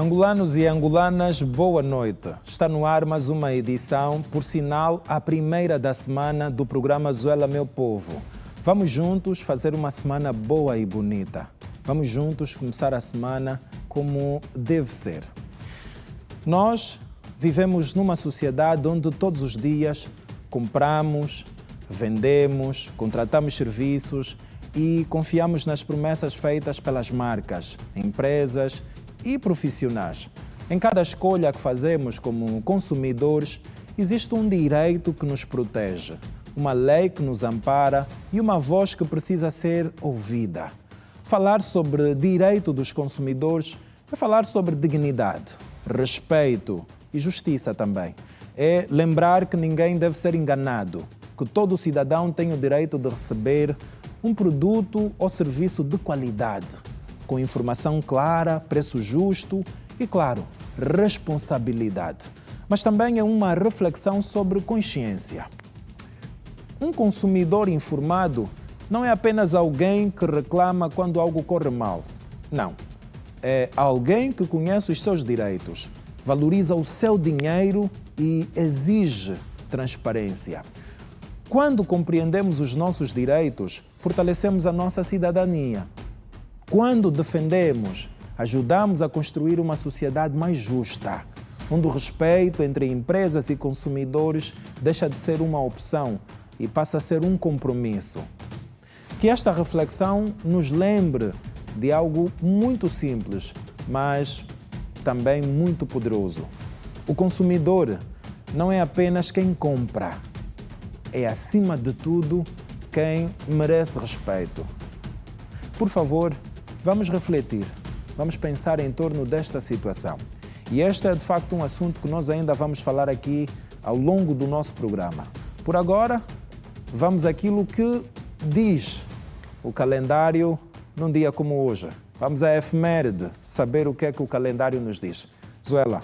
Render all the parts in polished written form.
Angolanos e angolanas, boa noite. Está no ar mais uma edição, por sinal, a primeira da semana do programa Zuela Meu Povo. Vamos juntos fazer uma semana boa e bonita. Vamos juntos começar a semana como deve ser. Nós vivemos numa sociedade onde todos os dias compramos, vendemos, contratamos serviços e confiamos nas promessas feitas pelas marcas, empresas e profissionais. Em cada escolha que fazemos como consumidores, existe um direito que nos protege, uma lei que nos ampara e uma voz que precisa ser ouvida. Falar sobre direito dos consumidores é falar sobre dignidade, respeito e justiça também. É lembrar que ninguém deve ser enganado, que todo cidadão tem o direito de receber um produto ou serviço de qualidade, com informação clara, preço justo e, claro, responsabilidade. Mas também é uma reflexão sobre consciência. Um consumidor informado não é apenas alguém que reclama quando algo corre mal. Não. É alguém que conhece os seus direitos, valoriza o seu dinheiro e exige transparência. Quando compreendemos os nossos direitos, fortalecemos a nossa cidadania. Quando defendemos, ajudamos a construir uma sociedade mais justa, onde o respeito entre empresas e consumidores deixa de ser uma opção e passa a ser um compromisso. Que esta reflexão nos lembre de algo muito simples, mas também muito poderoso. O consumidor não é apenas quem compra, é acima de tudo quem merece respeito. Por favor, vamos refletir, vamos pensar em torno desta situação. E este é de facto um assunto que nós ainda vamos falar aqui ao longo do nosso programa. Por agora, vamos àquilo que diz o calendário num dia como hoje. Vamos à efeméride, saber o que é que o calendário nos diz. Zuela.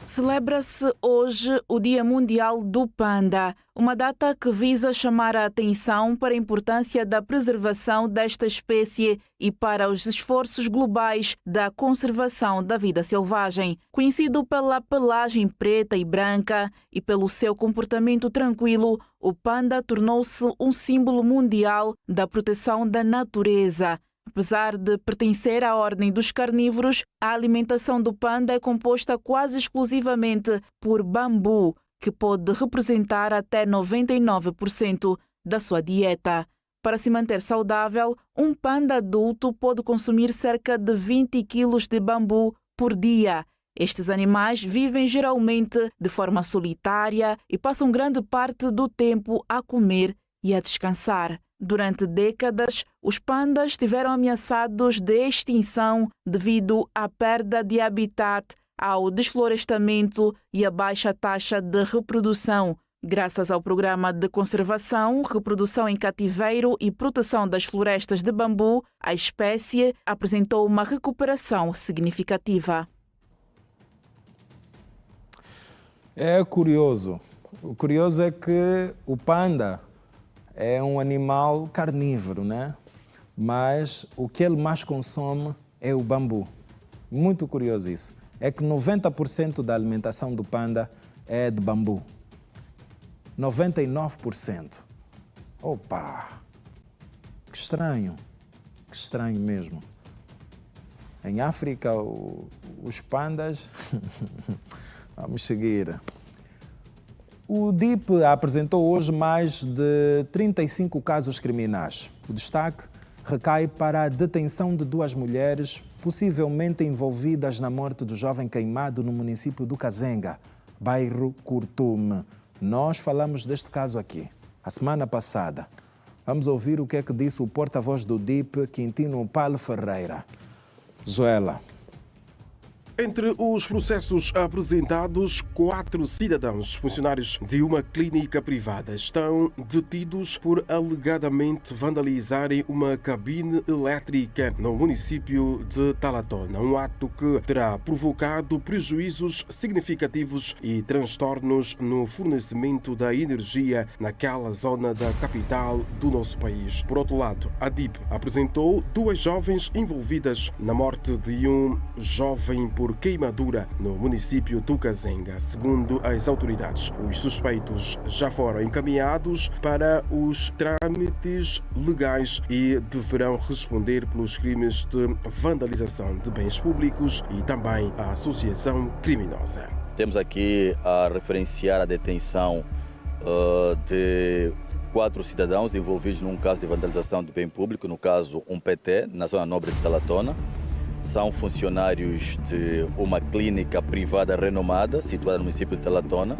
Celebra-se hoje o Dia Mundial do Panda, uma data que visa chamar a atenção para a importância da preservação desta espécie e para os esforços globais da conservação da vida selvagem. Conhecido pela pelagem preta e branca e pelo seu comportamento tranquilo, o panda tornou-se um símbolo mundial da proteção da natureza. Apesar de pertencer à ordem dos carnívoros, a alimentação do panda é composta quase exclusivamente por bambu, que pode representar até 99% da sua dieta. Para se manter saudável, um panda adulto pode consumir cerca de 20 quilos de bambu por dia. Estes animais vivem geralmente de forma solitária e passam grande parte do tempo a comer e a descansar. Durante décadas, os pandas estiveram ameaçados de extinção devido à perda de habitat, ao desflorestamento e à baixa taxa de reprodução. Graças ao Programa de Conservação, Reprodução em Cativeiro e Proteção das Florestas de Bambu, a espécie apresentou uma recuperação significativa. É curioso. O curioso é que o panda é um animal carnívoro, né? Mas o que ele mais consome é o bambu. Muito curioso isso. É que 90% da alimentação do panda é de bambu. 99%. Opa! Que estranho mesmo. Em África, os pandas... Vamos seguir. O DIP apresentou hoje mais de 35 casos criminais. O destaque recai para a detenção de 2 mulheres possivelmente envolvidas na morte do jovem queimado no município do Kazenga, bairro Kurtum. Nós falamos deste caso aqui, a semana passada. Vamos ouvir o que é que disse o porta-voz do DIP, Quintino Paulo Ferreira. Zuela. Entre os processos apresentados, 4 cidadãos funcionários de uma clínica privada estão detidos por alegadamente vandalizarem uma cabine elétrica no município de Talatona, um ato que terá provocado prejuízos significativos e transtornos no fornecimento da energia naquela zona da capital do nosso país. Por outro lado, a DIP apresentou 2 jovens envolvidas na morte de um jovem por queimadura no município do Kazenga. Segundo as autoridades, os suspeitos já foram encaminhados para os trâmites legais e deverão responder pelos crimes de vandalização de bens públicos e também a associação criminosa. Temos aqui a referenciar a detenção de 4 cidadãos envolvidos num caso de vandalização de bem público, no caso um PT, na zona nobre de Talatona. São funcionários de uma clínica privada renomada, situada no município de Talatona.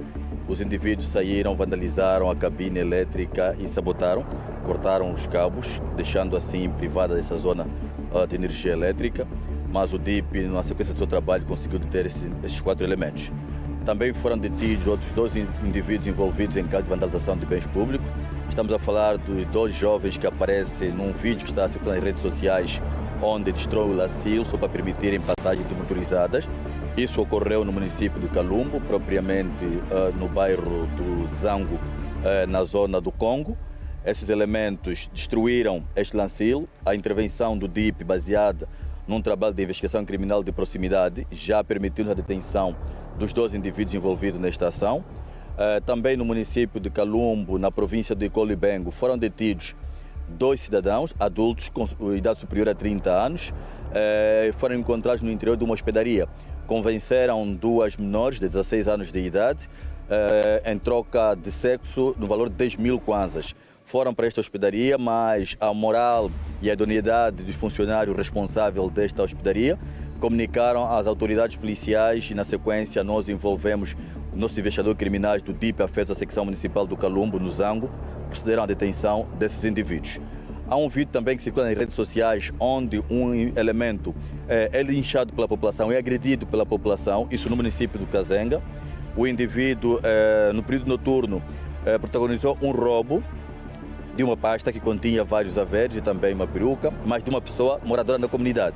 Os indivíduos saíram, vandalizaram a cabine elétrica e sabotaram, cortaram os cabos, deixando assim privada dessa zona de energia elétrica. Mas o DIP, na sequência do seu trabalho, conseguiu deter esses 4 elementos. Também foram detidos outros 2 indivíduos envolvidos em caso de vandalização de bens públicos. Estamos a falar de 2 jovens que aparecem num vídeo que está a circular nas redes sociais, onde destrói o lacil só para permitirem passagem de motorizadas. Isso ocorreu no município do Calumbo, propriamente no bairro do Zango, na zona do Congo. Esses elementos destruíram este lacil. A intervenção do DIP, baseada num trabalho de investigação criminal de proximidade, já permitiu a detenção dos 2 indivíduos envolvidos nesta ação. Também no município de Calumbo, na província de Colibengo, foram detidos 2 cidadãos adultos com idade superior a 30 anos. Foram encontrados no interior de uma hospedaria. Convenceram 2 menores de 16 anos de idade em troca de sexo no valor de 10 mil kwanzas. Foram para esta hospedaria, mas a moral e a idoneidade dos funcionários responsáveis desta hospedaria comunicaram às autoridades policiais e, na sequência, nós envolvemos o nosso investigador criminais do DIP, afeto à secção municipal do Calumbo, no Zango, procederam à detenção desses indivíduos. Há um vídeo também que circula nas redes sociais onde um elemento é linchado pela população, é agredido pela população, isso no município do Kazenga. O indivíduo, no período noturno, protagonizou um roubo de uma pasta que continha vários haveres e também uma peruca, mas de uma pessoa moradora da comunidade.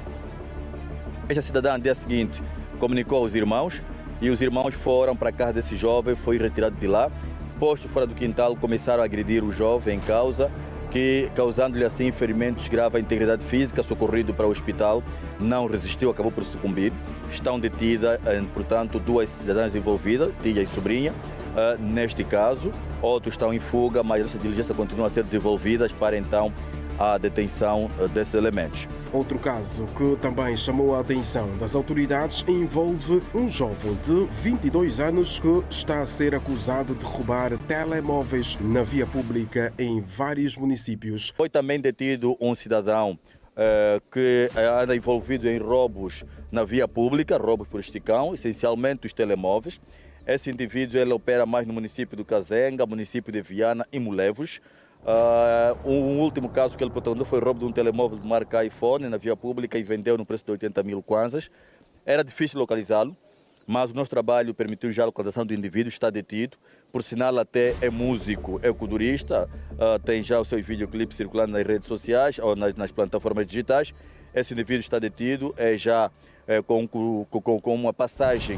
Esta cidadã, no dia seguinte, comunicou aos irmãos e os irmãos foram para a casa desse jovem, foi retirado de lá. Posto fora do quintal, começaram a agredir o jovem em causa, causando-lhe assim ferimentos graves à integridade física, socorrido para o hospital, não resistiu, acabou por sucumbir. Estão detidas, portanto, 2 cidadãs envolvidas, tia e sobrinha, neste caso. Outros estão em fuga, mas essa diligência continua a ser desenvolvida para então a detenção desses elementos. Outro caso que também chamou a atenção das autoridades envolve um jovem de 22 anos que está a ser acusado de roubar telemóveis na via pública em vários municípios. Foi também detido um cidadão que anda envolvido em roubos na via pública, roubos por esticão, essencialmente os telemóveis. Esse indivíduo ele opera mais no município do Kazenga, município de Viana e Mulevos. Um último caso que ele protagonizou foi o roubo de um telemóvel de marca iPhone na via pública e vendeu no preço de 80 mil kwanzas. Era difícil localizá-lo, mas o nosso trabalho permitiu já a localização do indivíduo, está detido. Por sinal, até é músico, é culturista, tem já o seu videoclipe circulando nas redes sociais ou nas plataformas digitais. Esse indivíduo está detido, com uma passagem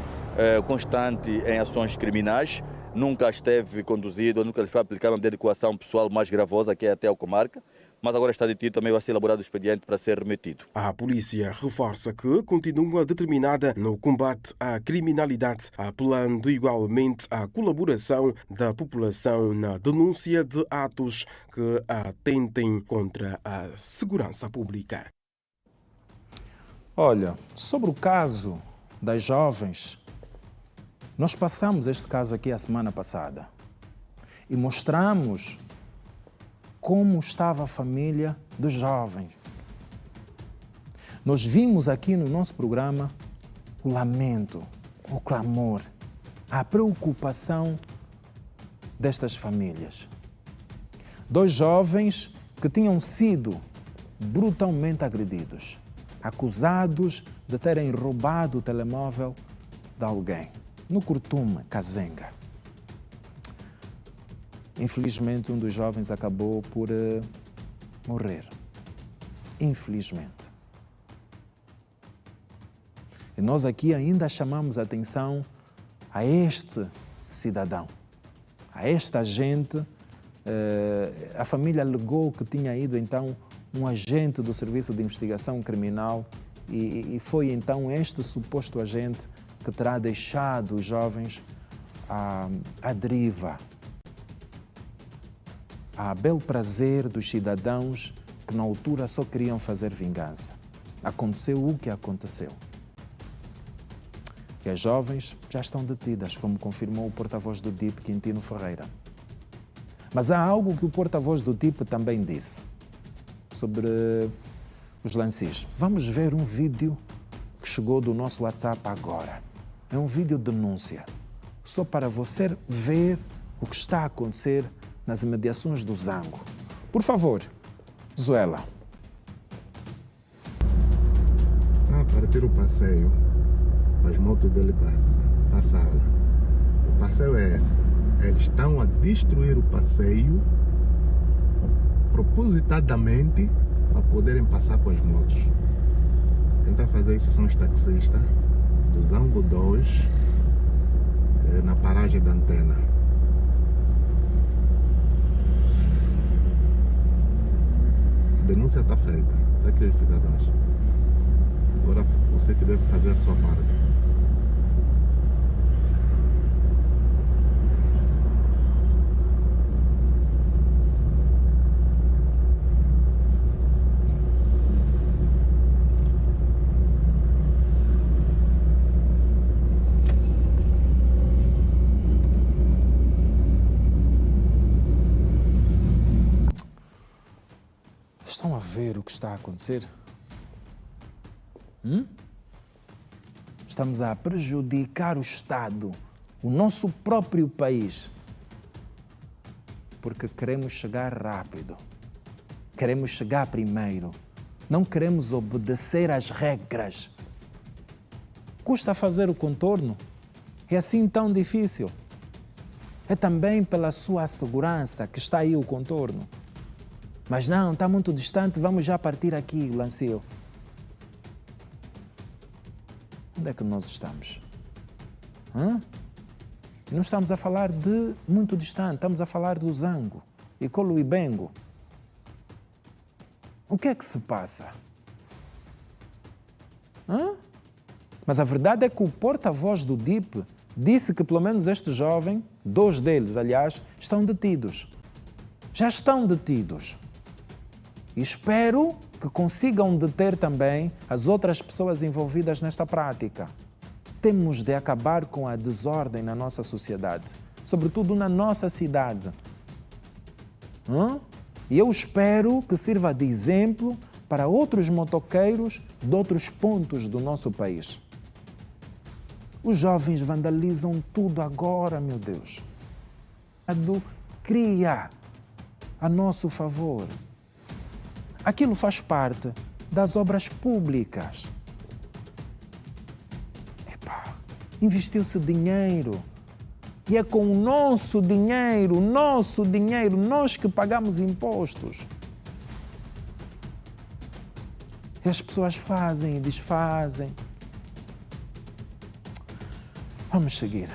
constante em ações criminais. Nunca esteve conduzido, nunca lhe foi aplicada uma adequação pessoal mais gravosa, que é até a comarca, mas agora está detido, também vai ser elaborado o expediente para ser remetido. A polícia reforça que continua determinada no combate à criminalidade, apelando igualmente à colaboração da população na denúncia de atos que atentem contra a segurança pública. Olha, sobre o caso das jovens, nós passamos este caso aqui a semana passada e mostramos como estava a família dos jovens. Nós vimos aqui no nosso programa o lamento, o clamor, a preocupação destas famílias. 2 jovens que tinham sido brutalmente agredidos. acusados de terem roubado o telemóvel de alguém, no Curtume, Kazenga. Infelizmente, um dos jovens acabou por morrer. Infelizmente. E nós aqui ainda chamamos a atenção a este cidadão, a esta gente. A família alegou que tinha ido então um agente do Serviço de Investigação Criminal e foi então este suposto agente que terá deixado os jovens à deriva, a bel prazer dos cidadãos que na altura só queriam fazer vingança. Aconteceu o que aconteceu. E as jovens já estão detidas, como confirmou o porta-voz do DIP, Quintino Ferreira. Mas há algo que o porta-voz do DIP também disse sobre os lances. Vamos ver um vídeo que chegou do nosso WhatsApp agora. É um vídeo denúncia, só para você ver o que está a acontecer nas imediações do Zango. Por favor, Zuela. Para ter o passeio, as motos dele passaram. O passeio é esse. Eles estão a destruir o passeio propositadamente para poderem passar com as motos. Quem está a fazer isso são os taxistas do Zango 2, na paragem da Antena. A denúncia está feita. Está aqui os cidadãos. Agora você que deve fazer a sua parte. Estão a ver o que está a acontecer? Estamos a prejudicar o Estado, o nosso próprio país, porque queremos chegar rápido, queremos chegar primeiro, não queremos obedecer às regras. Custa fazer o contorno? É assim tão difícil? É também pela sua segurança que está aí o contorno. Mas não, está muito distante, vamos já partir aqui, Lancio. Onde é que nós estamos? Não estamos a falar de muito distante, estamos a falar do Zango e Coluibengo. O que é que se passa? Mas a verdade é que o porta-voz do DIP disse que pelo menos este jovem, 2 deles, aliás, estão detidos. Já estão detidos. E espero que consigam deter também as outras pessoas envolvidas nesta prática. Temos de acabar com a desordem na nossa sociedade, sobretudo na nossa cidade. E eu espero que sirva de exemplo para outros motoqueiros de outros pontos do nosso país. Os jovens vandalizam tudo agora, meu Deus. O Estado cria a nosso favor. Aquilo faz parte das obras públicas. Investiu-se dinheiro. E é com o nosso dinheiro, nós que pagamos impostos. E as pessoas fazem e desfazem. Vamos seguir.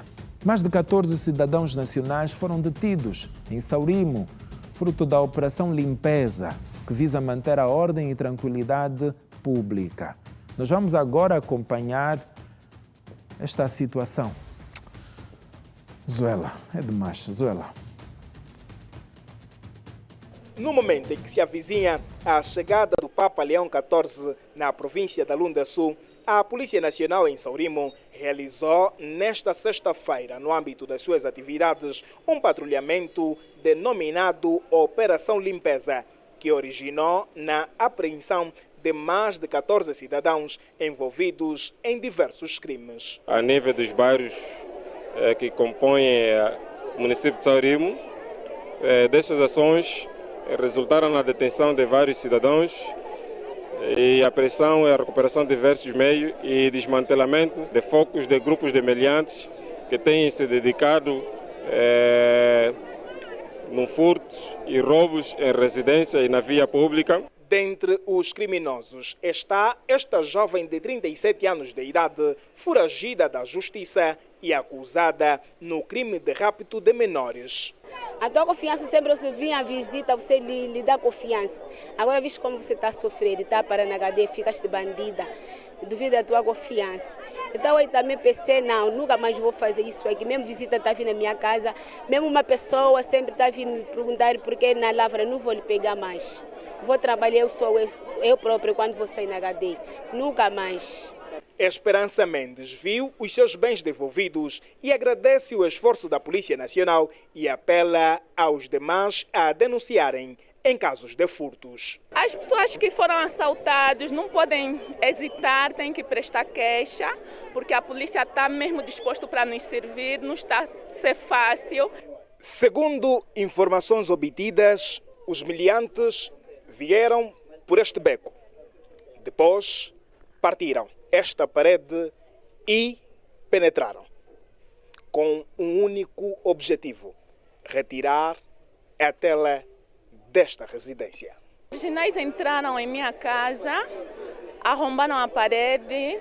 Mais de 14 cidadãos nacionais foram detidos em Saurimo, fruto da Operação Limpeza, que visa manter a ordem e tranquilidade pública. Nós vamos agora acompanhar esta situação. Zuela, é demais, Zuela. No momento em que se avizinha a chegada do Papa Leão XIV na província da Lunda Sul, a Polícia Nacional em Saurimo realizou nesta sexta-feira, no âmbito das suas atividades, um patrulhamento denominado Operação Limpeza, que originou na apreensão de mais de 14 cidadãos envolvidos em diversos crimes. A nível dos bairros que compõem o município de Saurimo, destas ações resultaram na detenção de vários cidadãos e a apreensão e a recuperação de diversos meios e desmantelamento de focos de grupos de meliantes que têm se dedicado no furtos e roubos em residência e na via pública. Dentre os criminosos está esta jovem de 37 anos de idade, foragida da justiça e acusada no crime de rapto de menores. A tua confiança sempre você vinha à visita, você lhe dá confiança. Agora, visto como você está a sofrer, está para na cadeia, ficaste bandida, duvido da tua confiança. Então eu também pensei, não, nunca mais vou fazer isso aqui. Mesmo visita está vindo na minha casa, mesmo uma pessoa sempre está vindo me perguntar por que na lavra, não vou lhe pegar mais. Vou trabalhar eu próprio quando vou sair na cadeia, nunca mais. Esperança Mendes viu os seus bens devolvidos e agradece o esforço da Polícia Nacional e apela aos demais a denunciarem em casos de furtos. As pessoas que foram assaltadas não podem hesitar, têm que prestar queixa, porque a polícia está mesmo disposta para nos servir, não está a ser fácil. Segundo informações obtidas, os meliantes vieram por este beco. Depois partiram esta parede e penetraram com um único objetivo: retirar a tela desta residência. Os marginais entraram em minha casa, arrombaram a parede,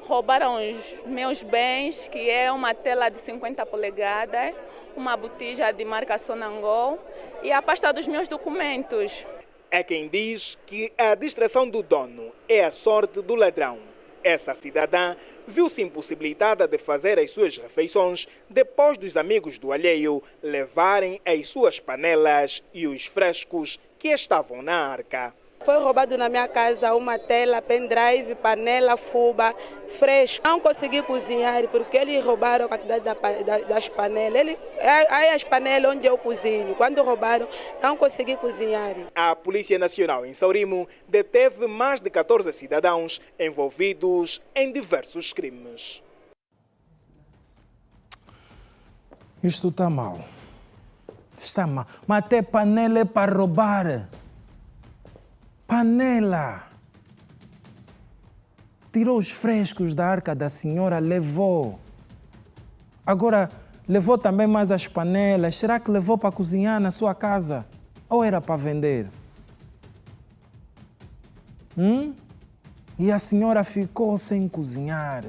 roubaram os meus bens, que é uma tela de 50 polegadas, uma botija de marca Sonangol e a pasta dos meus documentos. É quem diz que a distração do dono é a sorte do ladrão. Essa cidadã viu-se impossibilitada de fazer as suas refeições depois dos amigos do alheio levarem as suas panelas e os frescos que estavam na arca. Foi roubado na minha casa uma tela, pendrive, panela, fuba, fresco. Não consegui cozinhar porque eles roubaram a quantidade das panelas. Aí as panelas onde eu cozinho, quando roubaram, não consegui cozinhar. A Polícia Nacional em Saurimo deteve mais de 14 cidadãos envolvidos em diversos crimes. Isto está mal. Está mal. Mas até panela é para roubar. Panela! Tirou os frescos da arca da senhora, levou. Agora, levou também mais as panelas. Será que levou para cozinhar na sua casa? Ou era para vender? E a senhora ficou sem cozinhar.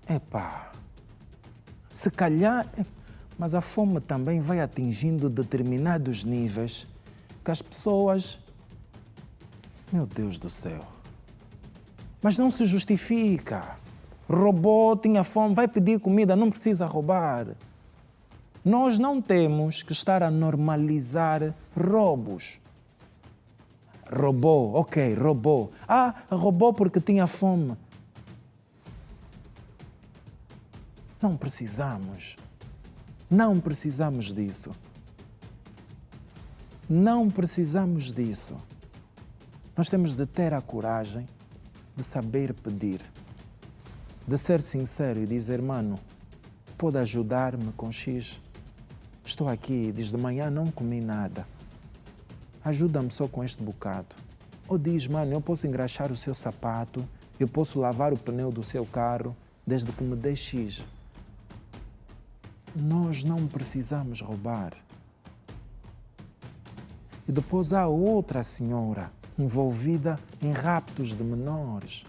Epá, se calhar... Mas a fome também vai atingindo determinados níveis que as pessoas... Meu Deus do céu. Mas não se justifica. Roubou, tinha fome, vai pedir comida, não precisa roubar. Nós não temos que estar a normalizar roubos. Roubou, ok, roubou. Roubou porque tinha fome. Não precisamos. Não precisamos disso. Não precisamos disso. Nós temos de ter a coragem de saber pedir, de ser sincero e dizer, mano, pode ajudar-me com X? Estou aqui, desde manhã não comi nada. Ajuda-me só com este bocado. Ou diz, mano, eu posso engraxar o seu sapato, eu posso lavar o pneu do seu carro, desde que me dê X. Nós não precisamos roubar. E depois há outra senhora envolvida em raptos de menores.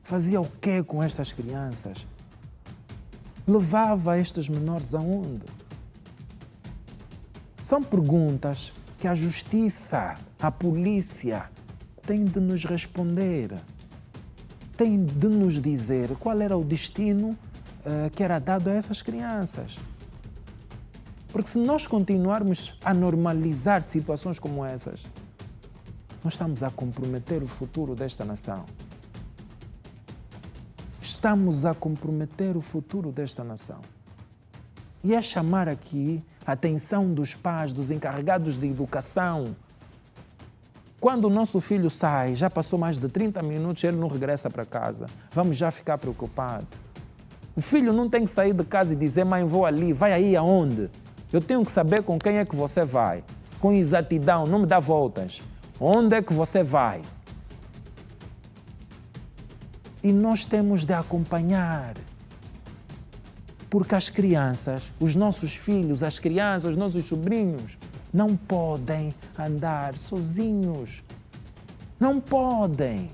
Fazia o quê com estas crianças? Levava estes menores aonde? São perguntas que a justiça, a polícia, tem de nos responder. Tem de nos dizer qual era o destino que era dado a essas crianças. Porque se nós continuarmos a normalizar situações como essas, nós estamos a comprometer o futuro desta nação. Estamos a comprometer o futuro desta nação. E é chamar aqui a atenção dos pais, dos encarregados de educação. Quando o nosso filho sai, já passou mais de 30 minutos, ele não regressa para casa. Vamos já ficar preocupados. O filho não tem que sair de casa e dizer, mãe, vou ali. Vai aí aonde? Eu tenho que saber com quem é que você vai. com exatidão, não me dá voltas. Onde é que você vai? E nós temos de acompanhar. Porque as crianças, os nossos filhos, as crianças, os nossos sobrinhos, não podem andar sozinhos. Não podem.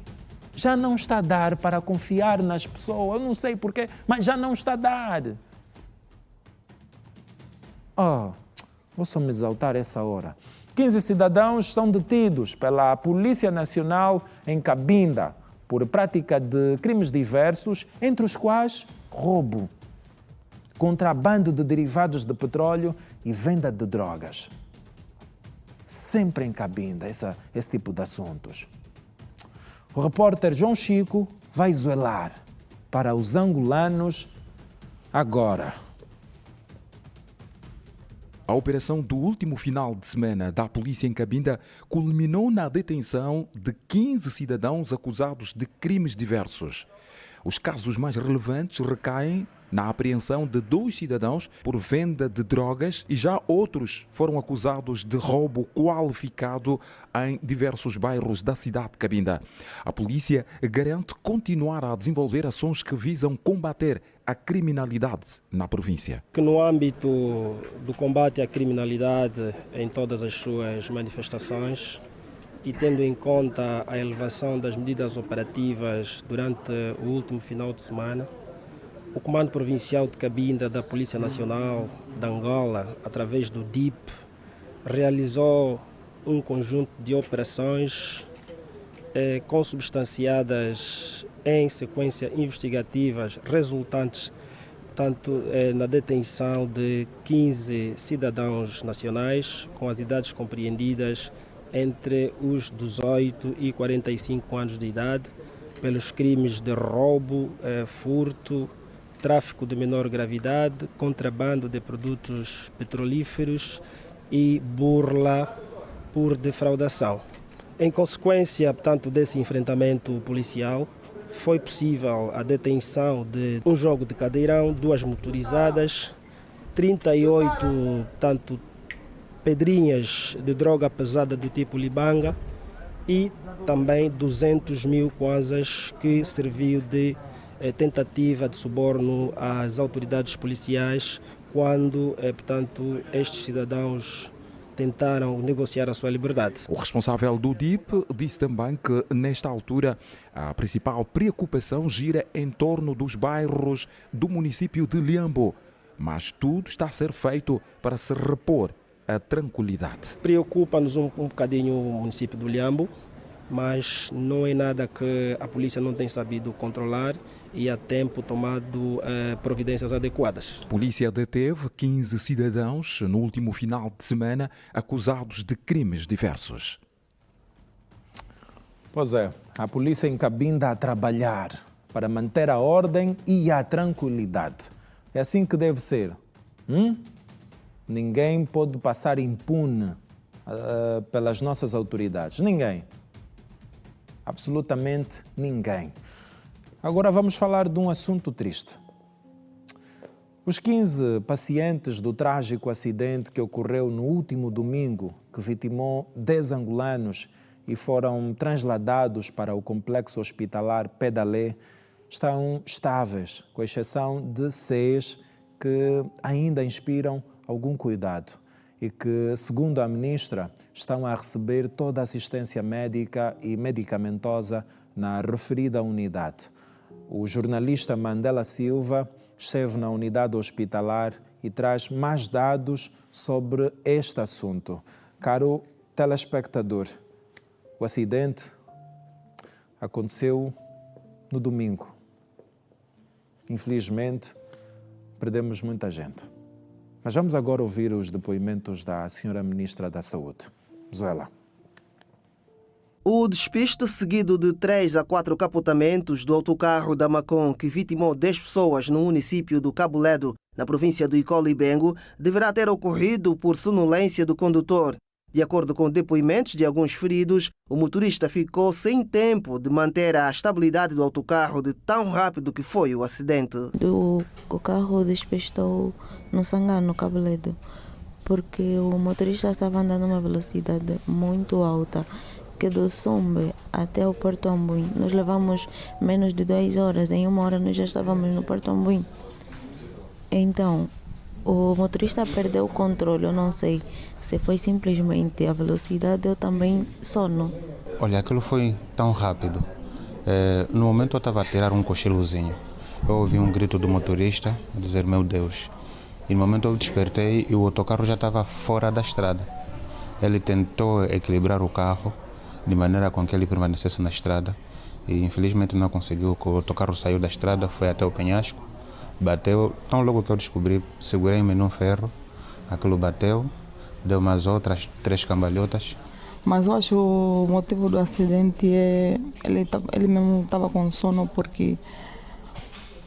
Já não está a dar para confiar nas pessoas. Eu não sei porquê, mas já não está a dar. Vou só me exaltar essa hora. 15 cidadãos são detidos pela Polícia Nacional em Cabinda por prática de crimes diversos, entre os quais roubo, contrabando de derivados de petróleo e venda de drogas. Sempre em Cabinda, esse tipo de assuntos. O repórter João Chico vai zelar para os angolanos agora. A operação do último final de semana da polícia em Cabinda culminou na detenção de 15 cidadãos acusados de crimes diversos. Os casos mais relevantes recaem na apreensão de 2 cidadãos por venda de drogas e já outros foram acusados de roubo qualificado em diversos bairros da cidade de Cabinda. A polícia garante continuar a desenvolver ações que visam combater a criminalidade na província. No âmbito do combate à criminalidade em todas as suas manifestações e tendo em conta a elevação das medidas operativas durante o último final de semana, o Comando Provincial de Cabinda da Polícia Nacional de Angola, através do DIP, realizou um conjunto de operações consubstanciadas em sequência investigativas resultantes tanto na detenção de 15 cidadãos nacionais com as idades compreendidas entre os 18 e 45 anos de idade pelos crimes de roubo, furto, tráfico de menor gravidade, contrabando de produtos petrolíferos e burla por defraudação. Em consequência, portanto, desse enfrentamento policial, foi possível a detenção de um jogo de cadeirão, 2 motorizadas, 38 pedrinhas de droga pesada do tipo libanga e também 200 mil kwanzas que serviu de tentativa de suborno às autoridades policiais quando, portanto, estes cidadãos tentaram negociar a sua liberdade. O responsável do DIP disse também que, nesta altura, a principal preocupação gira em torno dos bairros do município de Liambo, mas tudo está a ser feito para se repor a tranquilidade. Preocupa-nos um bocadinho o município do Liambo, mas não é nada que a polícia não tem sabido controlar e a tempo tomado providências adequadas. A polícia deteve 15 cidadãos no último final de semana acusados de crimes diversos. Pois é, a polícia em Cabinda a trabalhar para manter a ordem e a tranquilidade. É assim que deve ser. Ninguém pode passar impune pelas nossas autoridades. Ninguém. Absolutamente ninguém. Agora vamos falar de um assunto triste. Os 15 pacientes do trágico acidente que ocorreu no último domingo, que vitimou 10 angolanos e foram transladados para o complexo hospitalar Pedalé, estão estáveis, com exceção de 6 que ainda inspiram algum cuidado e que, segundo a ministra, estão a receber toda a assistência médica e medicamentosa na referida unidade. O jornalista Mandela Silva esteve na unidade hospitalar e traz mais dados sobre este assunto. Caro telespectador, o acidente aconteceu no domingo. Infelizmente, perdemos muita gente. Mas vamos agora ouvir os depoimentos da senhora Ministra da Saúde. Zuela. O despiste seguido de 3 a 4 capotamentos do autocarro da Macon, que vitimou 10 pessoas no município do Cabo Ledo, na província do Icolo-Ibengo, deverá ter ocorrido por sonolência do condutor. De acordo com depoimentos de alguns feridos, o motorista ficou sem tempo de manter a estabilidade do autocarro de tão rápido que foi o acidente. O carro despistou no Sangano, no Cabo Ledo, porque o motorista estava andando a uma velocidade muito alta, que do Sumbe até o Porto Ambuim nós levamos menos de 2 horas, em 1 hora nós já estávamos no Porto Ambuim. Então, o motorista perdeu o controle, eu não sei se foi simplesmente a velocidade ou também sono. Olha, aquilo foi tão rápido. No momento eu estava a tirar um cochilozinho. Eu ouvi um grito do motorista, dizer, meu Deus. E no momento eu despertei e o autocarro já estava fora da estrada. Ele tentou equilibrar o carro de maneira com que ele permanecesse na estrada. E infelizmente não conseguiu, o autocarro saiu da estrada, foi até o penhasco, bateu. Tão logo que eu descobri, segurei-me num ferro, aquilo bateu, deu umas outras 3 cambalhotas. Mas eu acho o motivo do acidente ele mesmo estava com sono, porque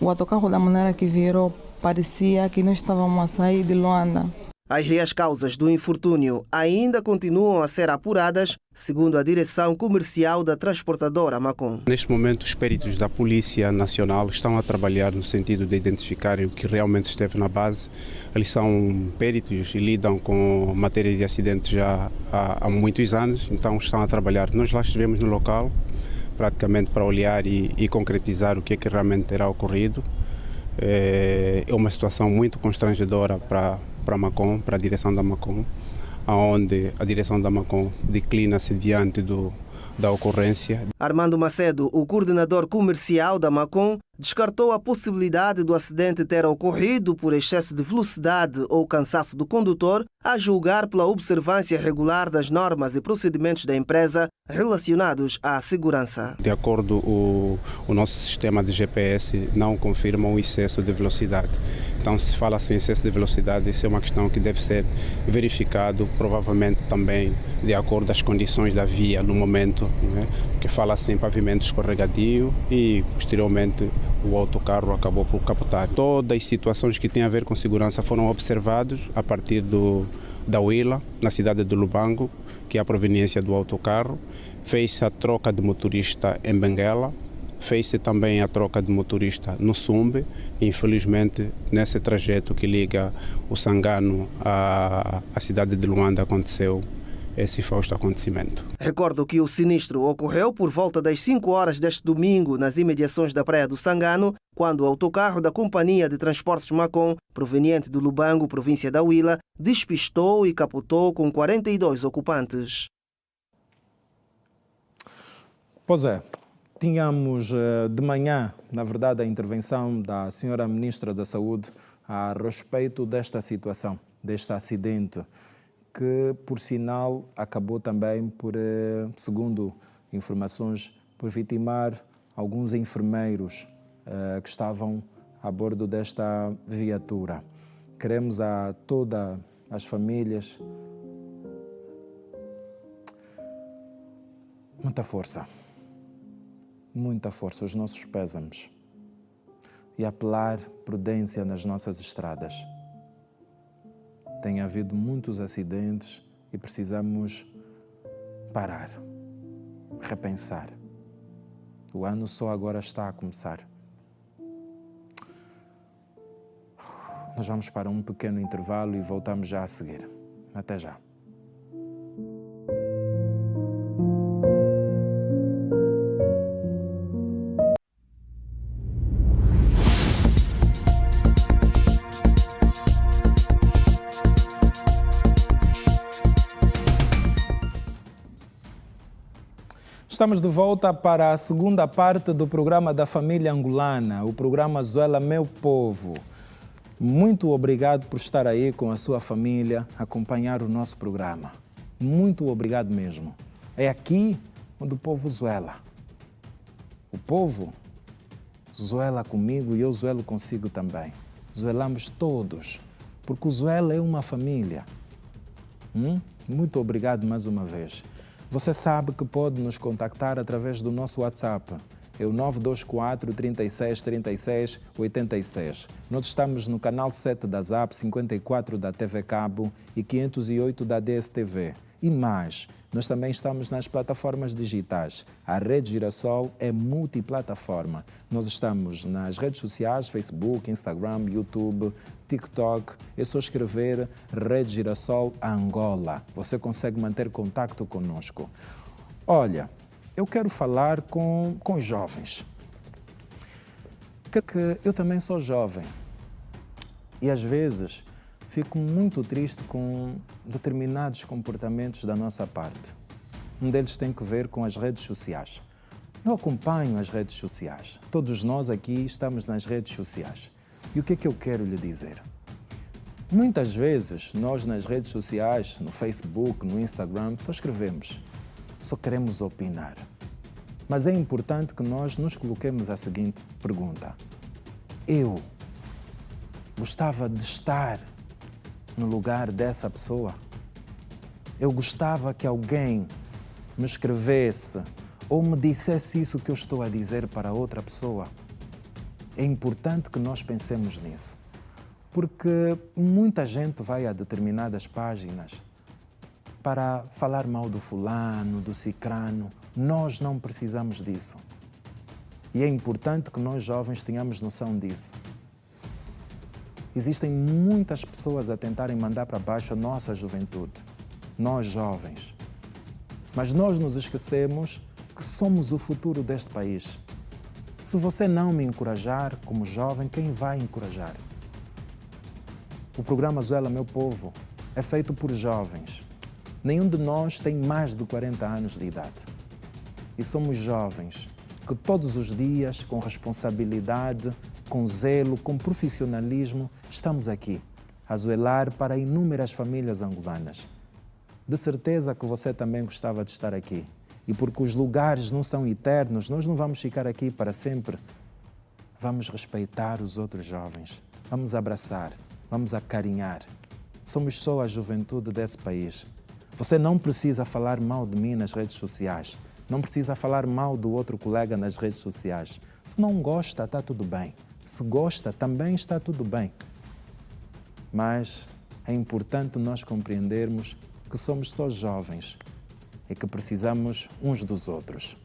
o autocarro, da maneira que virou, parecia que nós estávamos a sair de Luanda. As reais causas do infortúnio ainda continuam a ser apuradas, segundo a direção comercial da transportadora Macon. Neste momento, os peritos da Polícia Nacional estão a trabalhar no sentido de identificarem o que realmente esteve na base. Eles são peritos e lidam com matéria de acidentes já há muitos anos, então estão a trabalhar. Nós lá estivemos no local, praticamente para olhar e concretizar o que é que realmente terá ocorrido. É uma situação muito constrangedora para Macon, para a direção da Macon, onde a direção da Macon declina-se diante da ocorrência. Armando Macedo, o coordenador comercial da Macon, descartou a possibilidade do acidente ter ocorrido por excesso de velocidade ou cansaço do condutor, a julgar pela observância regular das normas e procedimentos da empresa relacionados à segurança. De acordo o nosso sistema de GPS não confirma o excesso de velocidade. Então, se fala assim, excesso de velocidade, isso é uma questão que deve ser verificado, provavelmente também de acordo com as condições da via no momento, né? Que fala assim, pavimento escorregadio e, posteriormente, o autocarro acabou por capotar. Todas as situações que têm a ver com segurança foram observadas a partir da Huila, na cidade de Lubango, que é a proveniência do autocarro. Fez-se a troca de motorista em Benguela, fez-se também a troca de motorista no Sumbe. Infelizmente, nesse trajeto que liga o Sangano à cidade de Luanda, aconteceu esse fausto acontecimento. Recordo que o sinistro ocorreu por volta das 5 horas deste domingo nas imediações da praia do Sangano, quando o autocarro da Companhia de Transportes Macon, proveniente do Lubango, província da Huila, despistou e capotou com 42 ocupantes. Pois é, tínhamos de manhã, na verdade, a intervenção da senhora Ministra da Saúde a respeito desta situação, deste acidente, que, por sinal, acabou também por, segundo informações, por vitimar alguns enfermeiros que estavam a bordo desta viatura. Queremos a todas as famílias muita força, os nossos pésames, e apelar prudência nas nossas estradas. Tem havido muitos acidentes e precisamos parar, repensar. O ano só agora está a começar. Nós vamos para um pequeno intervalo e voltamos já a seguir. Até já. Estamos de volta para a segunda parte do programa da família angolana, o programa Zuela Meu Povo. Muito obrigado por estar aí com a sua família, acompanhar o nosso programa. Muito obrigado mesmo. É aqui onde o povo zuela. O povo zuela comigo e eu zuelo consigo também. Zuelamos todos, porque o Zuela é uma família. Muito obrigado mais uma vez. Você sabe que pode nos contactar através do nosso WhatsApp. É o 924 36 36 86. Nós estamos no canal 7 da ZAP, 54 da TV Cabo e 508 da DSTV. E mais, nós também estamos nas plataformas digitais. A Rede Girassol é multiplataforma. Nós estamos nas redes sociais, Facebook, Instagram, YouTube, TikTok. É só escrever Rede Girassol Angola. Você consegue manter contato conosco. Olha, eu quero falar com os jovens. Que eu também sou jovem. E às vezes fico muito triste com determinados comportamentos da nossa parte. Um deles tem que ver com as redes sociais. Eu acompanho as redes sociais. Todos nós aqui estamos nas redes sociais. E o que é que eu quero lhe dizer? Muitas vezes nós nas redes sociais, no Facebook, no Instagram, só escrevemos, só queremos opinar. Mas é importante que nós nos coloquemos a seguinte pergunta. Eu gostava de estar no lugar dessa pessoa? Eu gostava que alguém me escrevesse ou me dissesse isso que eu estou a dizer para outra pessoa? É importante que nós pensemos nisso, porque muita gente vai a determinadas páginas para falar mal do fulano, do cicrano. Nós não precisamos disso. E é importante que nós jovens tenhamos noção disso. Existem muitas pessoas a tentarem mandar para baixo a nossa juventude, nós jovens. Mas nós nos esquecemos que somos o futuro deste país. Se você não me encorajar como jovem, quem vai encorajar? O programa Zuela Meu Povo é feito por jovens. Nenhum de nós tem mais de 40 anos de idade. E somos jovens que todos os dias, com responsabilidade, com zelo, com profissionalismo, estamos aqui a zelar para inúmeras famílias angolanas. De certeza que você também gostava de estar aqui. E porque os lugares não são eternos, nós não vamos ficar aqui para sempre. Vamos respeitar os outros jovens. Vamos abraçar, vamos acarinhar. Somos só a juventude desse país. Você não precisa falar mal de mim nas redes sociais. Não precisa falar mal do outro colega nas redes sociais. Se não gosta, está tudo bem. Se gosta, também está tudo bem. Mas é importante nós compreendermos que somos só jovens e que precisamos uns dos outros.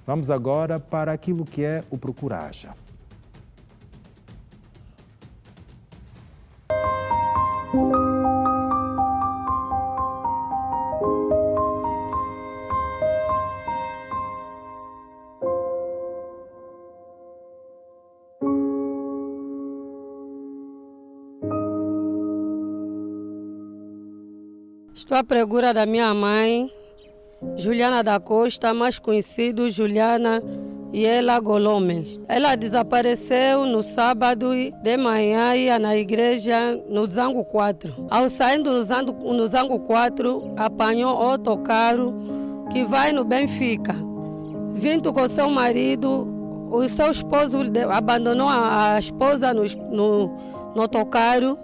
Vamos agora para aquilo que é o Procuraja. Estou à procura da minha mãe, Juliana da Costa, mais conhecida Juliana Iela Golomes. Ela desapareceu no sábado de manhã, ia na igreja no Zango 4. Ao sair no Zango 4, apanhou outro carro que vai no Benfica. Vindo com seu marido, o seu esposo abandonou a esposa no autocarro.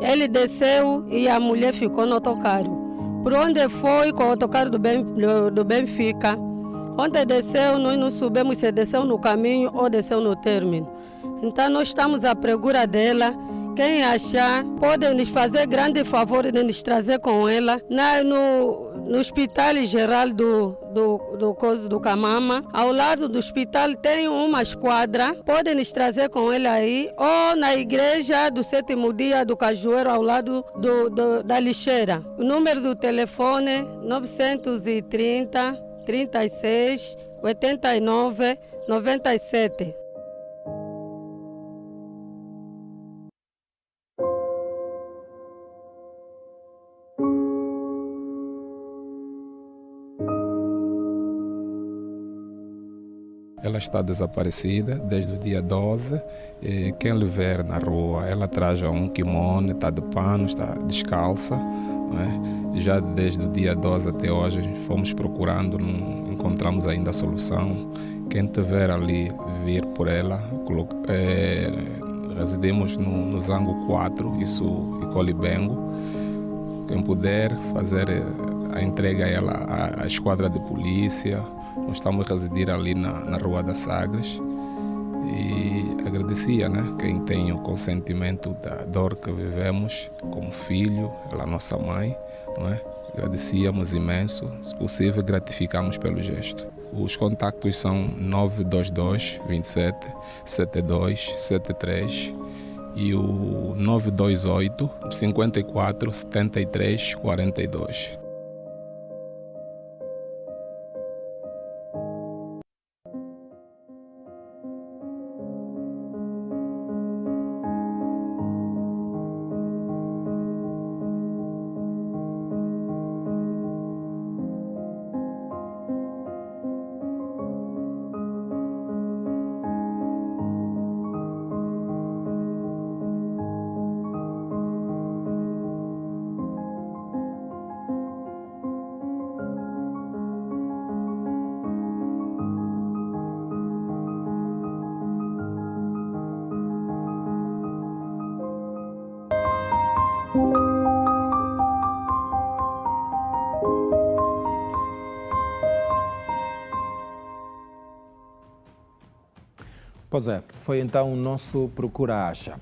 Ele desceu e a mulher ficou no autocarro. Por onde foi com o autocarro do Benfica? Onde desceu, nós não sabemos se desceu no caminho ou desceu no término. Então nós estamos à procura dela. Quem achar pode nos fazer grande favor de nos trazer com ela no Hospital Geral do Camama. Ao lado do hospital tem uma esquadra, pode nos trazer com ela aí, ou na igreja do 7º dia do Cajueiro, ao lado da lixeira. O número do telefone 930 36 89 97. Ela está desaparecida desde o dia 12. Quem lhe ver na rua, ela traz um kimono, está de pano, está descalça. Não é? Já desde o dia 12 até hoje fomos procurando, não encontramos ainda a solução. Quem tiver ali, vir por ela. Residimos no Zango 4, isso em Colibengo. Quem puder fazer a entrega a ela à esquadra de polícia. Nós estamos a residir ali na Rua das Sagres e agradecia, né, quem tem o consentimento da dor que vivemos como filho, ela nossa mãe, não é? Agradecíamos imenso. Se possível, gratificamos pelo gesto. Os contactos são 922 27 72 73 e o 928 54 73 42. Pois é, foi então o nosso Procura Acha.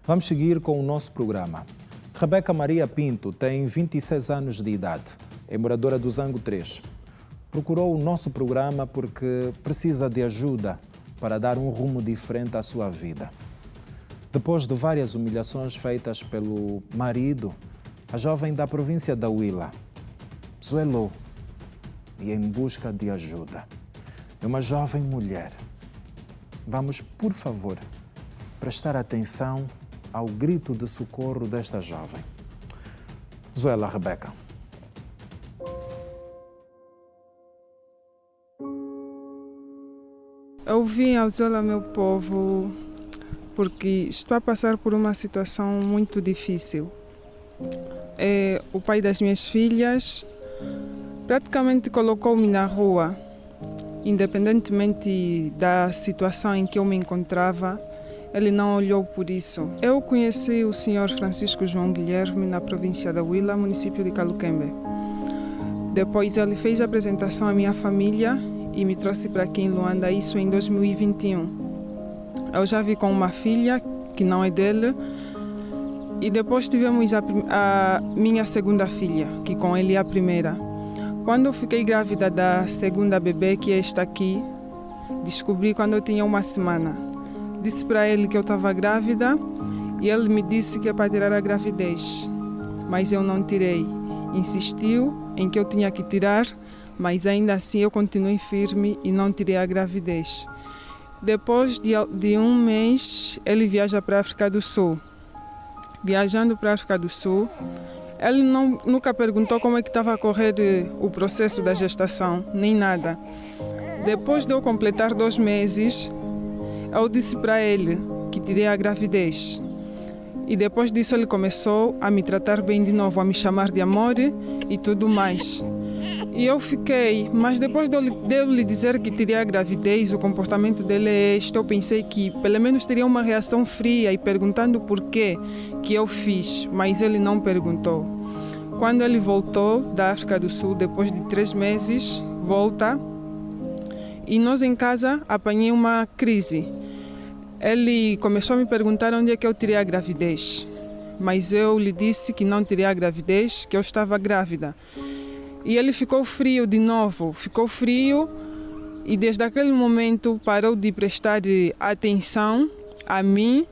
Vamos seguir com o nosso programa. Rebeca Maria Pinto tem 26 anos de idade, é moradora do Zango 3. Procurou o nosso programa porque precisa de ajuda para dar um rumo diferente à sua vida. Depois de várias humilhações feitas pelo marido, a jovem da província da Huila zoelou e em busca de ajuda. É uma jovem mulher. Vamos, por favor, prestar atenção ao grito de socorro desta jovem. Zuela, Rebeca. Eu vim ao Zuela, meu povo, porque estou a passar por uma situação muito difícil. O pai das minhas filhas praticamente colocou-me na rua. Independentemente da situação em que eu me encontrava, ele não olhou por isso. Eu conheci o senhor Francisco João Guilherme na província da Huila, município de Caluquembe. Depois ele fez a apresentação à minha família e me trouxe para aqui em Luanda, isso em 2021. Eu já vi com uma filha, que não é dele, e depois tivemos a minha segunda filha, que com ele é a primeira. Quando eu fiquei grávida da segunda bebê, que é esta aqui, descobri quando eu tinha uma semana. Disse para ele que eu estava grávida e ele me disse que é para tirar a gravidez. Mas eu não tirei. Insistiu em que eu tinha que tirar, mas ainda assim eu continuei firme e não tirei a gravidez. Depois de um mês, ele viaja para a África do Sul. Viajando para a África do Sul, ele nunca perguntou como é que estava a correr o processo da gestação, nem nada. Depois de eu completar 2 meses, eu disse para ele que tirei a gravidez. E depois disso ele começou a me tratar bem de novo, a me chamar de amor e tudo mais. E eu fiquei, mas depois de eu lhe dizer que tirei a gravidez, o comportamento dele é este, eu pensei que pelo menos teria uma reação fria e perguntando por quê que eu fiz, mas ele não perguntou. Quando ele voltou da África do Sul, depois de 3 meses, volta, e nós em casa apanhei uma crise. Ele começou a me perguntar onde é que eu tirei a gravidez, mas eu lhe disse que não tirei a gravidez, que eu estava grávida. E ele ficou frio de novo, ficou frio e desde aquele momento parou de prestar atenção a mim,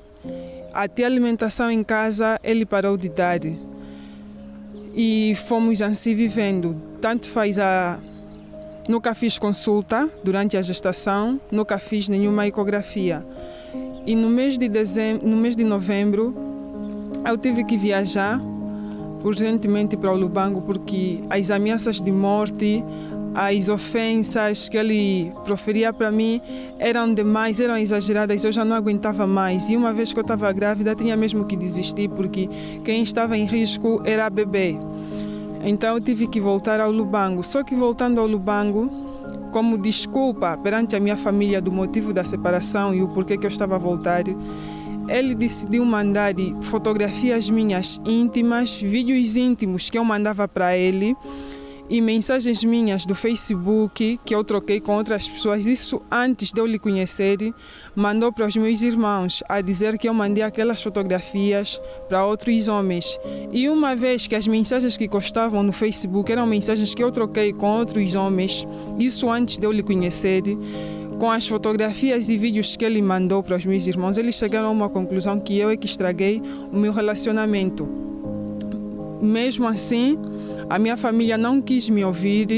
até a alimentação em casa ele parou de dar. E fomos assim vivendo, tanto faz nunca fiz consulta durante a gestação, nunca fiz nenhuma ecografia. E no mês de novembro eu tive que viajar urgentemente para o Lubango porque as ameaças de morte, as ofensas que ele proferia para mim eram demais, eram exageradas, eu já não aguentava mais. E uma vez que eu estava grávida, tinha mesmo que desistir porque quem estava em risco era a bebê. Então eu tive que voltar ao Lubango. Só que voltando ao Lubango, como desculpa perante a minha família do motivo da separação e o porquê que eu estava a voltar, ele decidiu mandar fotografias minhas íntimas, vídeos íntimos que eu mandava para ele e mensagens minhas do Facebook que eu troquei com outras pessoas, isso antes de eu lhe conhecer, mandou para os meus irmãos a dizer que eu mandei aquelas fotografias para outros homens. E uma vez que as mensagens que constavam no Facebook eram mensagens que eu troquei com outros homens, isso antes de eu lhe conhecer, com as fotografias e vídeos que ele mandou para os meus irmãos, eles chegaram a uma conclusão que eu é que estraguei o meu relacionamento. Mesmo assim, a minha família não quis me ouvir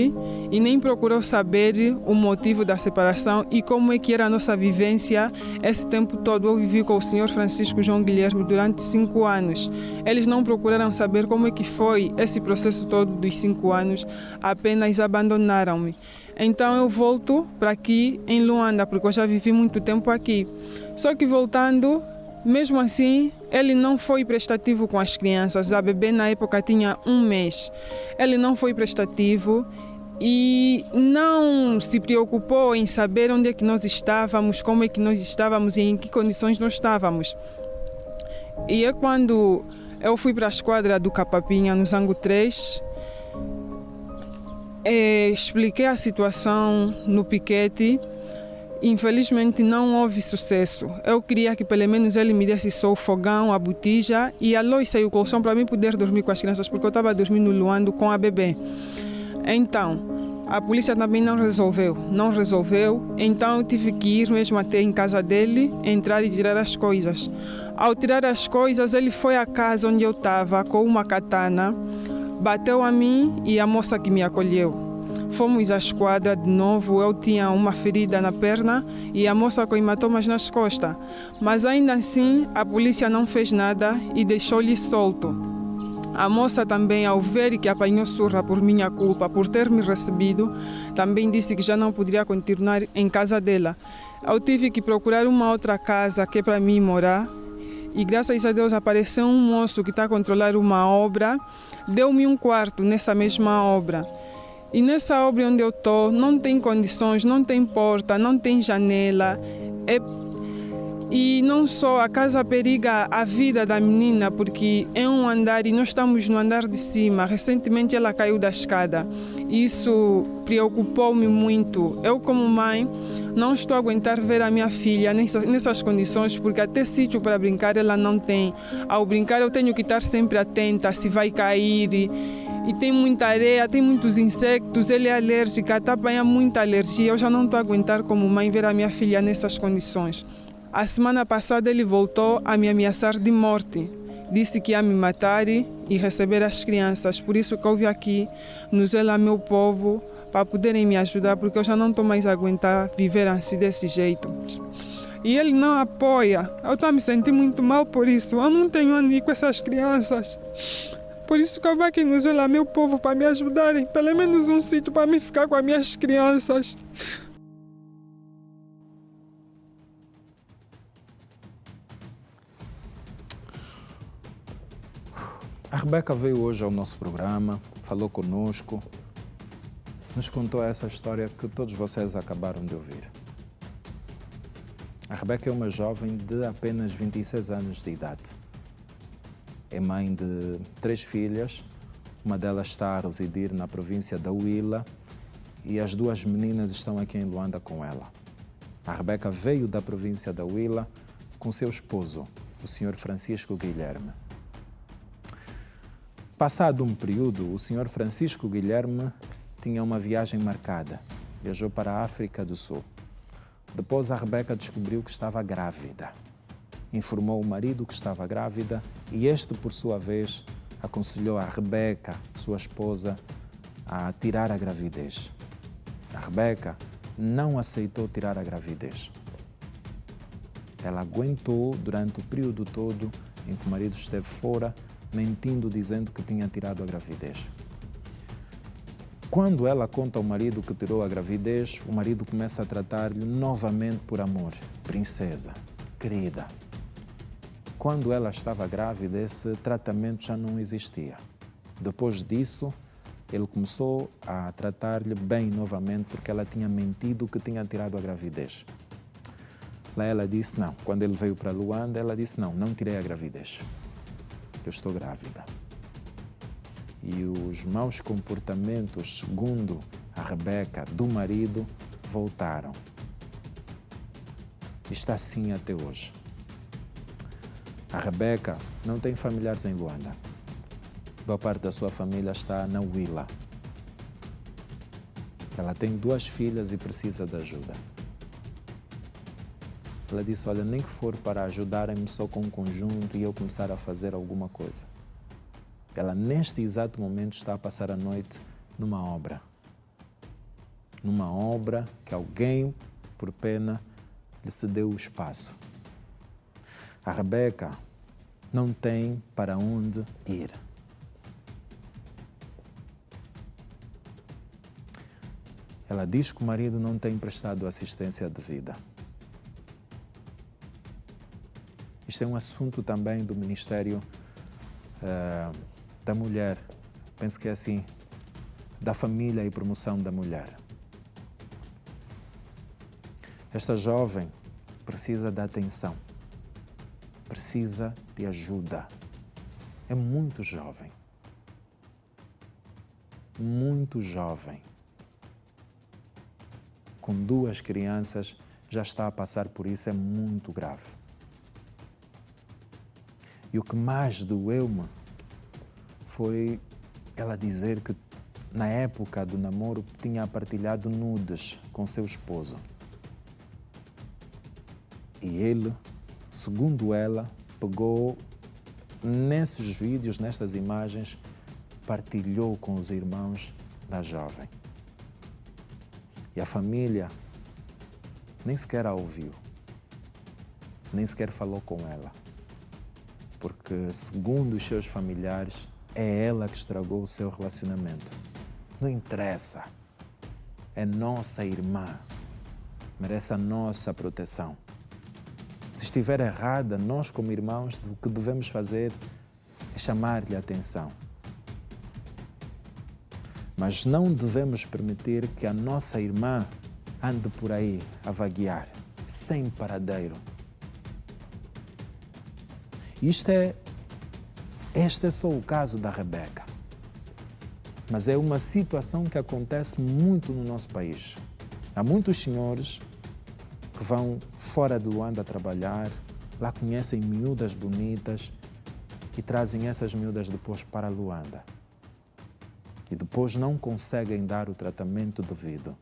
e nem procurou saber o motivo da separação e como é que era a nossa vivência esse tempo todo. Eu vivi com o senhor Francisco João Guilherme durante 5 anos. Eles não procuraram saber como é que foi esse processo todo dos 5 anos, apenas abandonaram-me. Então eu volto para aqui em Luanda, porque eu já vivi muito tempo aqui. Só que voltando, mesmo assim, ele não foi prestativo com as crianças. A bebê na época tinha 1 mês. Ele não foi prestativo e não se preocupou em saber onde é que nós estávamos, como é que nós estávamos e em que condições nós estávamos. E é quando eu fui para a esquadra do Capapinha, no Zango 3, expliquei a situação no piquete. Infelizmente não houve sucesso. Eu queria que pelo menos ele me desse só o fogão, a botija e a louça e o colchão para mim poder dormir com as crianças, porque eu estava dormindo no Luanda com a bebê. Então, a polícia também não resolveu. Então eu tive que ir mesmo até em casa dele, entrar e tirar as coisas. Ao tirar as coisas, ele foi à casa onde eu estava com uma katana, bateu a mim e a moça que me acolheu. Fomos à esquadra de novo, eu tinha uma ferida na perna e a moça com hematomas nas costas. Mas ainda assim, a polícia não fez nada e deixou-lhe solto. A moça também, ao ver que apanhou surra por minha culpa, por ter me recebido, também disse que já não poderia continuar em casa dela. Eu tive que procurar uma outra casa que é para mim morar. E graças a Deus apareceu um moço que está a controlar uma obra, deu-me um quarto nessa mesma obra. E nessa obra onde eu estou, não tem condições, não tem porta, não tem janela. E não só, a casa periga a vida da menina, porque é um andar e nós estamos no andar de cima. Recentemente ela caiu da escada. Isso preocupou-me muito. Eu, como mãe, não estou a aguentar ver a minha filha nessas condições, porque até sítio para brincar ela não tem. Ao brincar eu tenho que estar sempre atenta se vai cair. E tem muita areia, tem muitos insetos, ele é alérgica, está apanhando muita alergia. Eu já não estou a aguentar como mãe ver a minha filha nessas condições. A semana passada ele voltou a me ameaçar de morte. Disse que ia me matar e receber as crianças. Por isso que eu vim aqui no Zela Meu Povo, para poderem me ajudar, porque eu já não estou mais a aguentar viver assim desse jeito. E ele não apoia. Eu estou a me sentir muito mal por isso. Eu não tenho onde ir com essas crianças. Por isso que eu vou aqui no Zela Meu Povo para me ajudarem. Pelo menos um sítio para me ficar com as minhas crianças. A Rebeca veio hoje ao nosso programa, falou conosco, nos contou essa história que todos vocês acabaram de ouvir. A Rebeca é uma jovem de apenas 26 anos de idade. É mãe de 3 filhas, uma delas está a residir na província da Huila e as 2 meninas estão aqui em Luanda com ela. A Rebeca veio da província da Huila com seu esposo, o senhor Francisco Guilherme. Passado um período, o senhor Francisco Guilherme tinha uma viagem marcada. Viajou para a África do Sul. Depois a Rebeca descobriu que estava grávida. Informou o marido que estava grávida e este, por sua vez, aconselhou a Rebeca, sua esposa, a tirar a gravidez. A Rebeca não aceitou tirar a gravidez. Ela aguentou durante o período todo em que o marido esteve fora, mentindo, dizendo que tinha tirado a gravidez. Quando ela conta ao marido que tirou a gravidez, o marido começa a tratar-lhe novamente por amor. Princesa, querida. Quando ela estava grávida, esse tratamento já não existia. Depois disso, ele começou a tratar-lhe bem novamente porque ela tinha mentido que tinha tirado a gravidez. Lá ela disse não. Quando ele veio para Luanda, ela disse não tirei a gravidez. Eu estou grávida. e os maus comportamentos, segundo a Rebeca, do marido, voltaram. Está assim até hoje. A Rebeca não tem familiares em Luanda. Boa parte da sua família está na Willa. Ela tem 2 filhas e precisa de ajuda. Ela disse, olha, nem que for para ajudarem-me só com um conjunto e eu começar a fazer alguma coisa. Ela, neste exato momento, está a passar a noite numa obra. Numa obra que alguém, por pena, lhe cedeu o espaço. A Rebeca não tem para onde ir. Ela diz que o marido não tem prestado assistência devida. Isto é um assunto também do Ministério da Mulher, penso que é assim, da Família e Promoção da Mulher. Esta jovem precisa de atenção, precisa de ajuda. É muito jovem. Muito jovem. Com 2 crianças, já está a passar por isso, é muito grave. E o que mais doeu-me foi ela dizer que na época do namoro tinha partilhado nudes com seu esposo. E ele, segundo ela, pegou nesses vídeos, nestas imagens, partilhou com os irmãos da jovem. E a família nem sequer a ouviu, nem sequer falou com ela. Porque, segundo os seus familiares, é ela que estragou o seu relacionamento. Não interessa. É nossa irmã. Merece a nossa proteção. Se estiver errada, nós como irmãos, o que devemos fazer é chamar-lhe a atenção. Mas não devemos permitir que a nossa irmã ande por aí a vaguear, sem paradeiro. Este é só o caso da Rebeca, mas é uma situação que acontece muito no nosso país. Há muitos senhores que vão fora de Luanda trabalhar, lá conhecem miúdas bonitas e trazem essas miúdas depois para Luanda. E depois não conseguem dar o tratamento devido.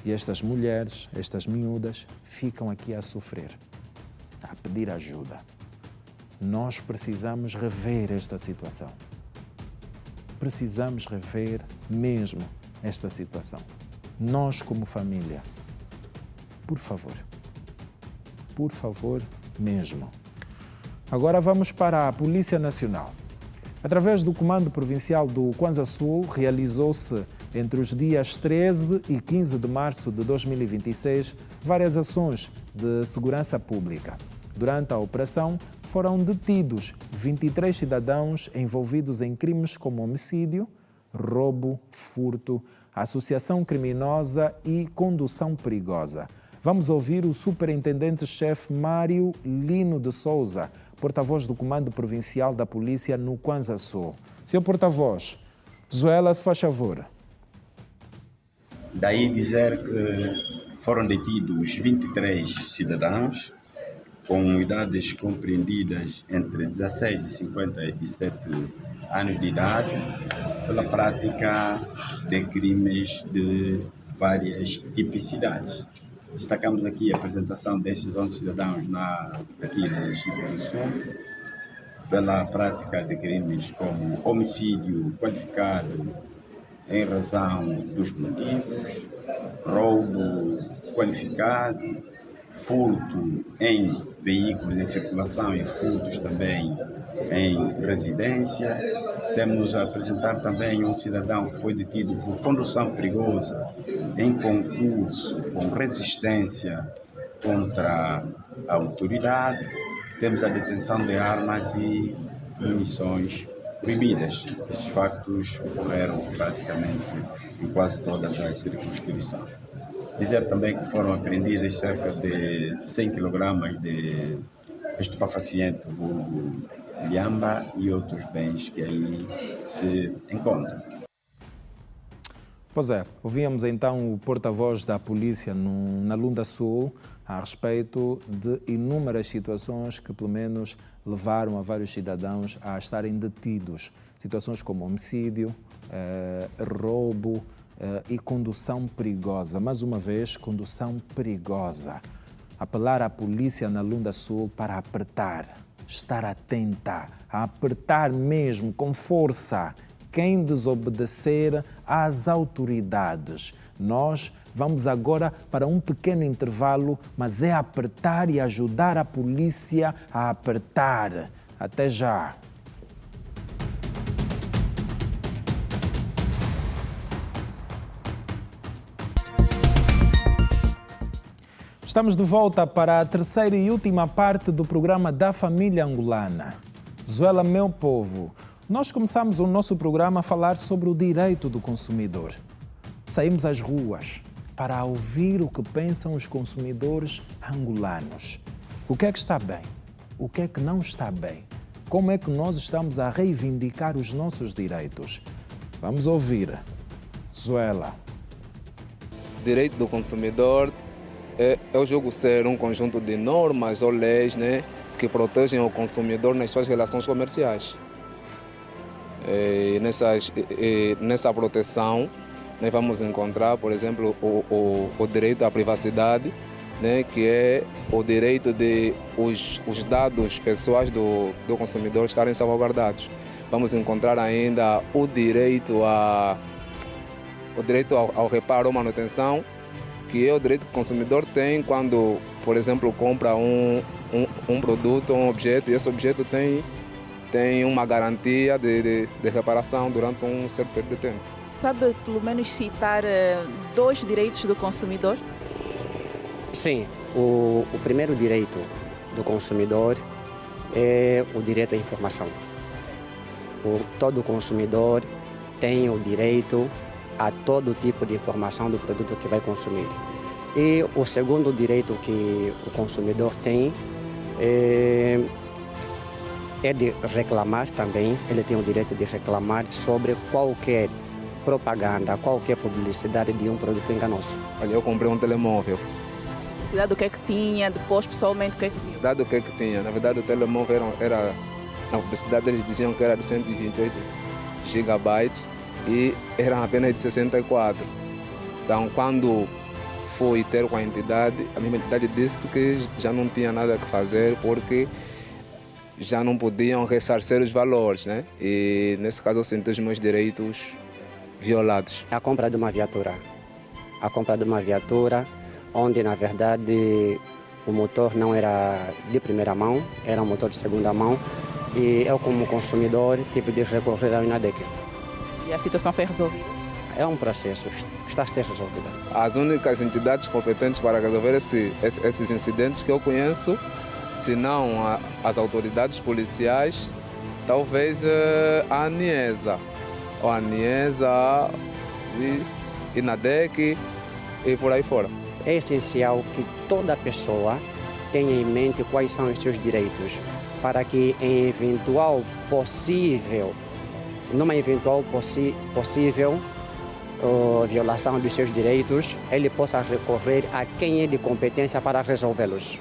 E estas mulheres, estas miúdas, ficam aqui a sofrer, a pedir ajuda. Nós precisamos rever esta situação. Precisamos rever mesmo esta situação. Nós, como família, por favor mesmo. Agora vamos para a Polícia Nacional. Através do Comando Provincial do Kwanza Sul, realizou-se entre os dias 13 e 15 de março de 2026 várias ações de segurança pública. Durante a operação, foram detidos 23 cidadãos envolvidos em crimes como homicídio, roubo, furto, associação criminosa e condução perigosa. Vamos ouvir o superintendente-chefe Mário Lino de Souza, porta-voz do Comando Provincial da Polícia no Kwanza Sul. Seu porta-voz, Zuela, se faz favor. Daí dizer que foram detidos 23 cidadãos com idades compreendidas entre 16 e 57 anos de idade, pela prática de crimes de várias tipicidades. Destacamos aqui a apresentação destes 11 cidadãos aqui no município do Sul, pela prática de crimes como homicídio qualificado em razão dos motivos, roubo qualificado, furto em veículos em circulação e furtos também em residência. Temos a apresentar também um cidadão que foi detido por condução perigosa em concurso com resistência contra a autoridade. Temos a detenção de armas e munições proibidas. Estes factos ocorreram praticamente em quase todas as circunscrições. Dizer também que foram apreendidas cerca de 100 kg de estupefaciente, lhamba e outros bens que aí se encontram. Pois é, ouvíamos então o porta-voz da polícia na Lunda Sul a respeito de inúmeras situações que pelo menos levaram a vários cidadãos a estarem detidos. Situações como homicídio, roubo e condução perigosa. Mais uma vez, condução perigosa. Apelar à polícia na Lunda Sul para apertar, estar atenta, a apertar mesmo com força quem desobedecer às autoridades. Nós vamos agora para um pequeno intervalo, mas é apertar e ajudar a polícia a apertar. Até já. Estamos de volta para a terceira e última parte do programa da família angolana. Zuela, meu povo. Nós começamos o nosso programa a falar sobre o direito do consumidor. Saímos às ruas para ouvir o que pensam os consumidores angolanos. O que é que está bem? O que é que não está bem? Como é que nós estamos a reivindicar os nossos direitos? Vamos ouvir. Zuela. Direito do consumidor eu julgo ser um conjunto de normas ou leis, né, que protegem o consumidor nas suas relações comerciais. Nessa proteção, nós vamos encontrar, por exemplo, o direito à privacidade, né, que é o direito de os dados pessoais do consumidor estarem salvaguardados. Vamos encontrar ainda o direito ao reparo ou manutenção, que é o direito que o consumidor tem quando, por exemplo, compra um produto, um objeto, e esse objeto tem uma garantia de reparação durante um certo período de tempo. Sabe, pelo menos, citar 2 direitos do consumidor? Sim, o primeiro direito do consumidor é o direito à informação. Todo consumidor tem o direito a todo tipo de informação do produto que vai consumir. E o segundo direito que o consumidor tem é de reclamar também. Ele tem o direito de reclamar sobre qualquer propaganda, qualquer publicidade de um produto enganoso. Olha, eu comprei um telemóvel. Publicidade do que é que tinha, depois pessoalmente o que é que... Publicidade do que é que tinha. Na verdade, o telemóvel era na publicidade eles diziam que era de 128 gigabytes e eram apenas de 64. Então, quando fui ter com a entidade, a minha entidade disse que já não tinha nada que fazer porque já não podiam ressarcir os valores, né? E nesse caso eu senti os meus direitos violados. A compra de uma viatura. A compra de uma viatura onde, na verdade, o motor não era de primeira mão, era um motor de segunda mão, e eu, como consumidor, tive de recorrer ao INADEC. E a situação foi resolvida? É um processo, está a ser resolvida. As únicas entidades competentes para resolver esses incidentes que eu conheço, se não as autoridades policiais, talvez a ANIESA, ou a ANIESA, INADEC e por aí fora. É essencial que toda pessoa tenha em mente quais são os seus direitos, para que em numa eventual possível violação dos seus direitos, ele possa recorrer a quem é de competência para resolvê-los.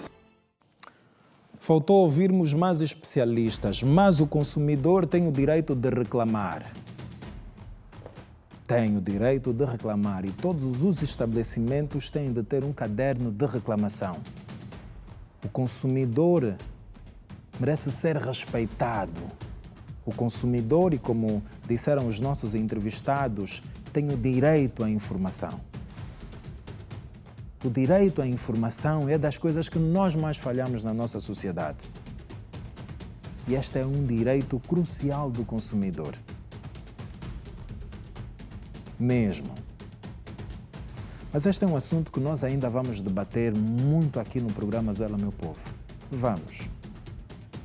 Faltou ouvirmos mais especialistas, mas o consumidor tem o direito de reclamar. Tem o direito de reclamar e todos os estabelecimentos têm de ter um caderno de reclamação. O consumidor merece ser respeitado. O consumidor, e como disseram os nossos entrevistados, tem o direito à informação. O direito à informação é das coisas que nós mais falhamos na nossa sociedade. E este é um direito crucial do consumidor. Mesmo. Mas este é um assunto que nós ainda vamos debater muito aqui no programa Zuela, meu povo. Vamos.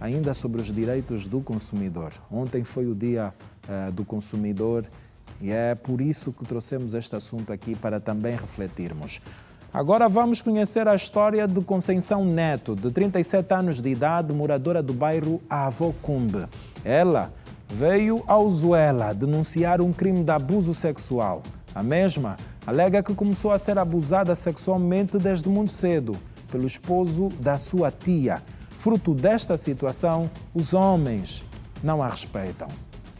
Ainda sobre os direitos do consumidor. Ontem foi o dia do consumidor e é por isso que trouxemos este assunto aqui para também refletirmos. Agora vamos conhecer a história de Conceição Neto, de 37 anos de idade, moradora do bairro Avocumbe. Ela veio ao Zuela denunciar um crime de abuso sexual. A mesma alega que começou a ser abusada sexualmente desde muito cedo pelo esposo da sua tia. Fruto desta situação, os homens não a respeitam.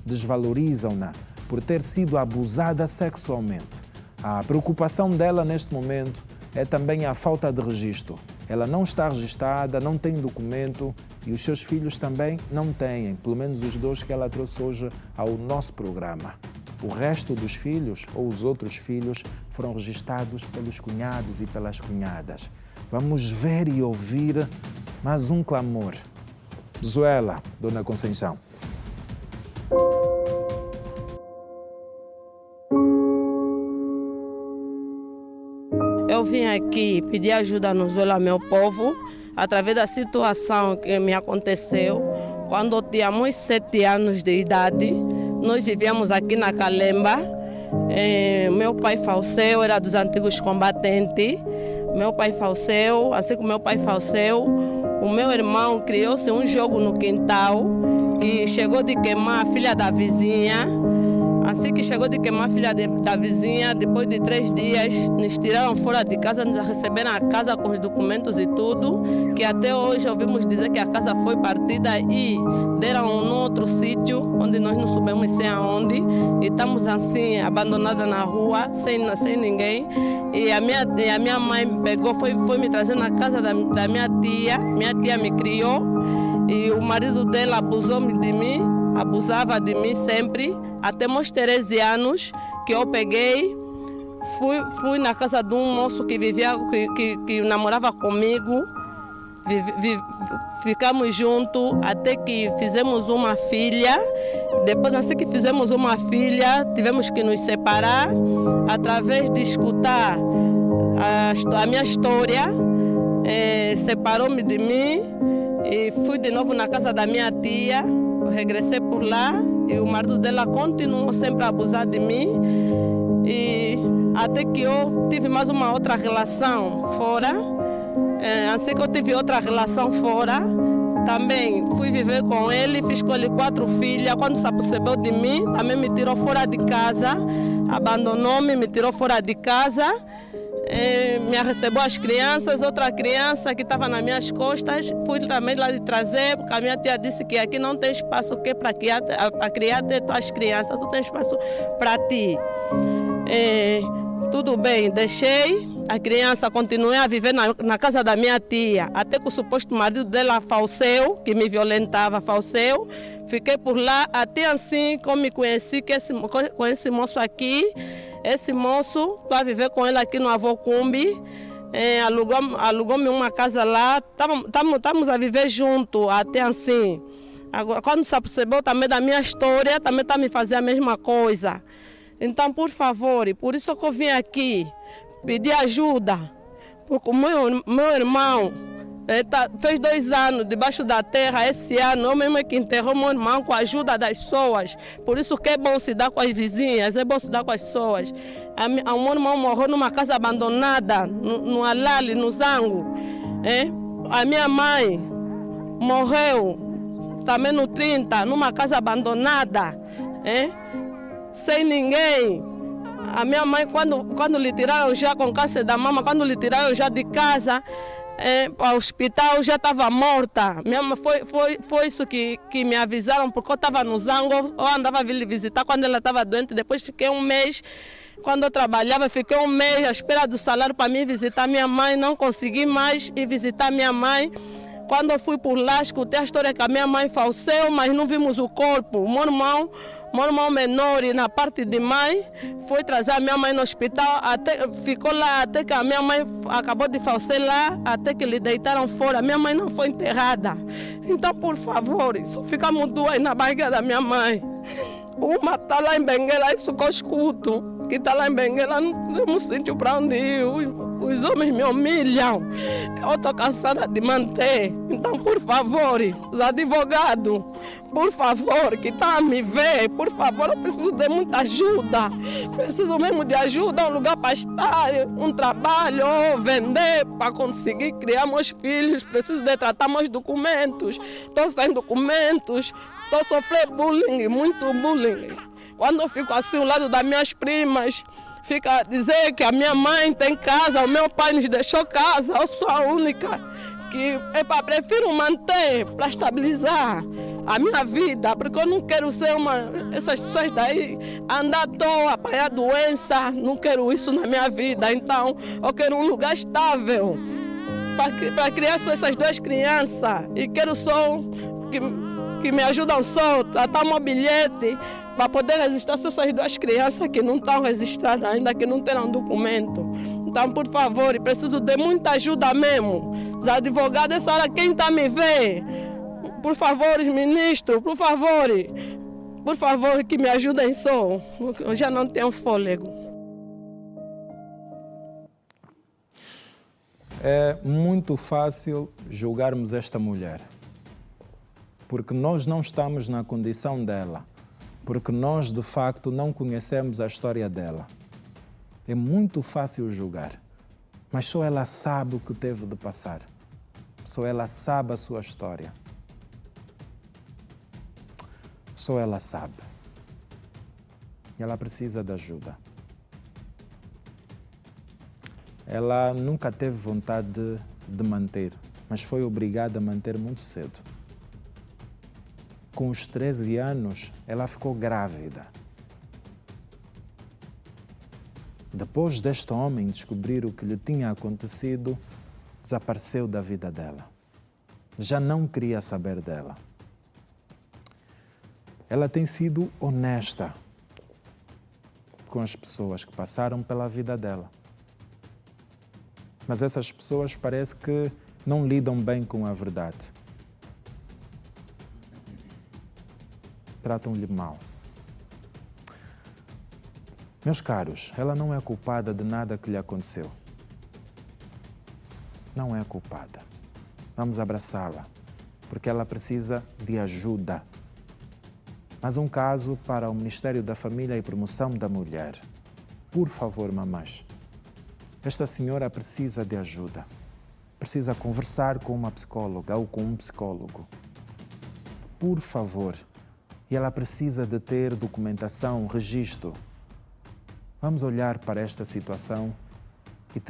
Desvalorizam-na por ter sido abusada sexualmente. A preocupação dela neste momento é também a falta de registro. Ela não está registrada, não tem documento e os seus filhos também não têm, pelo menos os 2 que ela trouxe hoje ao nosso programa. O resto dos filhos ou os outros filhos foram registrados pelos cunhados e pelas cunhadas. Vamos ver e ouvir mais um clamor. Zuela, Dona Conceição. Eu vim aqui pedir ajuda no Zuela, meu povo, através da situação que me aconteceu. Quando eu tínhamos 7 anos de idade, nós vivíamos aqui na Calemba. Meu pai faleceu, era dos antigos combatentes. Meu pai faleceu, assim que meu pai faleceu, o meu irmão criou-se um jogo no quintal que chegou de queimar a filha da vizinha. Assim que chegou de queimar a filha da vizinha, depois de 3 dias, nos tiraram fora de casa, nos receberam a casa com os documentos e tudo, que até hoje ouvimos dizer que a casa foi partida e deram num outro sítio, onde nós não soubemos sem aonde, e estamos assim, abandonadas na rua, sem ninguém. E a minha mãe me pegou, foi me trazer na casa da minha tia me criou, e o marido dela abusava de mim sempre, até meus 13 anos, que eu peguei, fui na casa de um moço que vivia, que namorava comigo, ficamos juntos até que fizemos uma filha. Depois, assim que fizemos uma filha, tivemos que nos separar, através de escutar a minha história, separou-me de mim e fui de novo na casa da minha tia. Regressei por lá e o marido dela continuou sempre a abusar de mim, e até que eu tive mais uma outra relação fora. Assim que eu tive outra relação fora, também fui viver com ele, fiz com ele 4 filhas. Quando se apercebeu de mim, também me tirou fora de casa, abandonou-me, me tirou fora de casa. Me recebeu as crianças, outra criança que estava nas minhas costas, fui também lá de trazer, porque a minha tia disse que aqui não tem espaço para criar tuas crianças, tu tem espaço para ti. Tudo bem, deixei a criança, continuei a viver na casa da minha tia, até que o suposto marido dela faleceu, que me violentava, faleceu. Fiquei por lá, até assim como me conheci com esse moço aqui. Esse moço, estou a viver com ele aqui no Avocumbe, alugou-me uma casa lá, estamos a viver juntos, até assim. Agora, quando se apercebeu também da minha história, também está a me fazer a mesma coisa. Então, por favor, por isso que eu vim aqui pedir ajuda, porque o meu irmão fez 2 anos debaixo da terra. Esse ano eu mesmo é que enterrou meu irmão com a ajuda das pessoas. Por isso que é bom se dar com as vizinhas, é bom se dar com as pessoas. O meu irmão morreu numa casa abandonada, no Alali, no Zango. A minha mãe morreu também no 30, numa casa abandonada, sem ninguém. A minha mãe, quando lhe tiraram já com câncer da mama, quando lhe tiraram já de casa, para o hospital, já estava morta. Minha mãe, foi isso que me avisaram, porque eu estava no Zango, eu andava a vir visitar quando ela estava doente. Depois fiquei 1 mês, quando eu trabalhava, fiquei 1 mês à espera do salário para mim visitar minha mãe. Não consegui mais ir visitar minha mãe. Quando eu fui por lá, escutei a história que a minha mãe faleceu, mas não vimos o corpo. O meu irmão menor, e na parte de mãe, foi trazer a minha mãe no hospital, ficou lá até que a minha mãe acabou de falecer lá, até que lhe deitaram fora. Minha mãe não foi enterrada. Então, por favor, só ficamos 2 na barriga da minha mãe. Uma está lá em Benguela, isso que eu escuto, que está lá em Benguela, não temos sítio para onde ir. Os homens me humilham. Eu estou cansada de manter. Então, por favor, os advogados, por favor, que estão a me ver, por favor, eu preciso de muita ajuda. Preciso mesmo de ajuda, um lugar para estar, um trabalho, ou vender, para conseguir criar meus filhos. Preciso de tratar meus documentos. Estou sem documentos, estou sofrendo bullying, muito bullying. Quando eu fico assim ao lado das minhas primas, fica a dizer que a minha mãe tem casa, o meu pai nos deixou casa, eu sou a única que prefiro manter para estabilizar a minha vida, porque eu não quero ser essas pessoas daí, andar à toa, apanhar doença, não quero isso na minha vida. Então eu quero um lugar estável para criar só essas 2 crianças e quero só que me ajudam só a dar um bilhete para poder registrar essas 2 crianças que não estão registradas ainda, que não terão documento. Então, por favor, preciso de muita ajuda mesmo. Os advogados, essa hora, quem está me vendo? Por favor, ministro, por favor, que me ajudem só. Eu já não tenho fôlego. É muito fácil julgarmos esta mulher, porque nós não estamos na condição dela, porque nós, de facto, não conhecemos a história dela. É muito fácil julgar, mas só ela sabe o que teve de passar. Só ela sabe a sua história. Só ela sabe. E ela precisa de ajuda. Ela nunca teve vontade de manter, mas foi obrigada a manter muito cedo. Com os 13 anos, ela ficou grávida. Depois deste homem descobrir o que lhe tinha acontecido, desapareceu da vida dela. Já não queria saber dela. Ela tem sido honesta com as pessoas que passaram pela vida dela. Mas essas pessoas parece que não lidam bem com a verdade. Tratam-lhe mal. Meus caros, ela não é culpada de nada que lhe aconteceu. Não é culpada. Vamos abraçá-la, porque ela precisa de ajuda. Mas um caso para o Ministério da Família e Promoção da Mulher. Por favor, mamães, esta senhora precisa de ajuda. Precisa conversar com uma psicóloga ou com um psicólogo. Por favor. E ela precisa de ter documentação, registro. Vamos olhar para esta situação e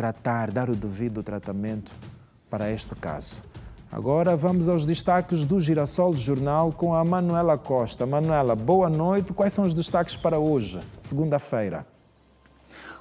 dar o devido tratamento para este caso. Agora vamos aos destaques do Girassol Jornal com a Manuela Costa. Manuela, boa noite. Quais são os destaques para hoje, segunda-feira?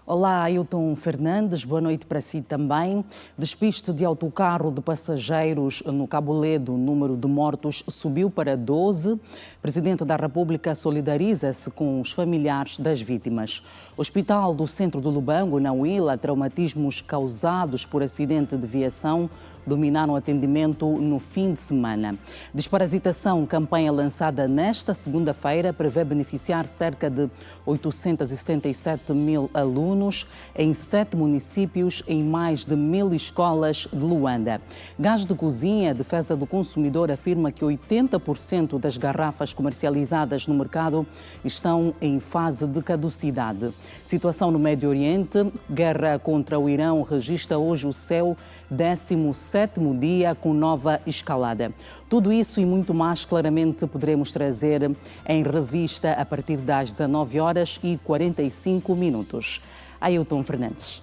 Olá, Ailton Fernandes, boa noite para si também. Despiste de autocarro de passageiros no Cabo Ledo, o número de mortos subiu para 12. O Presidente da República solidariza-se com os familiares das vítimas. Hospital do Centro do Lubango, na Huila, traumatismos causados por acidente de viação dominaram o atendimento no fim de semana. Desparasitação, campanha lançada nesta segunda-feira, prevê beneficiar cerca de 877 mil alunos em 7 municípios em mais de 1000 escolas de Luanda. Gás de cozinha, a Defesa do Consumidor afirma que 80% das garrafas comercializadas no mercado estão em fase de caducidade. Situação no Médio Oriente, guerra contra o Irão registra hoje o seu 17º dia com nova escalada. Tudo isso e muito mais claramente poderemos trazer em revista a partir das 19h45. Ailton Fernandes.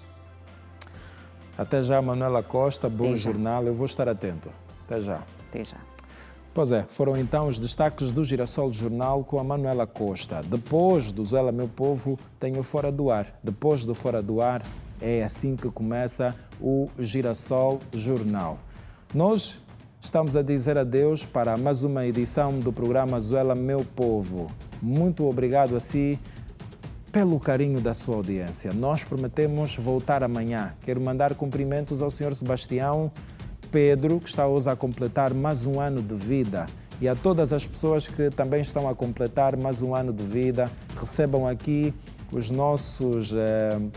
Até já, Manuela Costa, bom jornal, eu vou estar atento. Até já. Até já. Pois é, foram então os destaques do Girassol Jornal com a Manuela Costa. Depois do Zuela Meu Povo, tem o Fora do Ar. Depois do Fora do Ar, é assim que começa o Girassol Jornal. Nós estamos a dizer adeus para mais uma edição do programa Zuela Meu Povo. Muito obrigado a si pelo carinho da sua audiência. Nós prometemos voltar amanhã. Quero mandar cumprimentos ao Sr. Sebastião Pedro, que está hoje a completar mais um ano de vida. E a todas as pessoas que também estão a completar mais um ano de vida, recebam aqui os nossos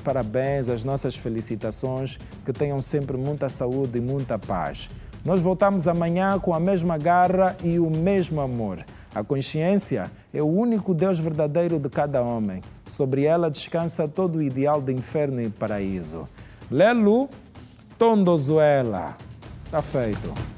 parabéns, as nossas felicitações, que tenham sempre muita saúde e muita paz. Nós voltamos amanhã com a mesma garra e o mesmo amor. A consciência é o único Deus verdadeiro de cada homem. Sobre ela descansa todo o ideal de inferno e paraíso. Lelu Tondozuela. Está feito.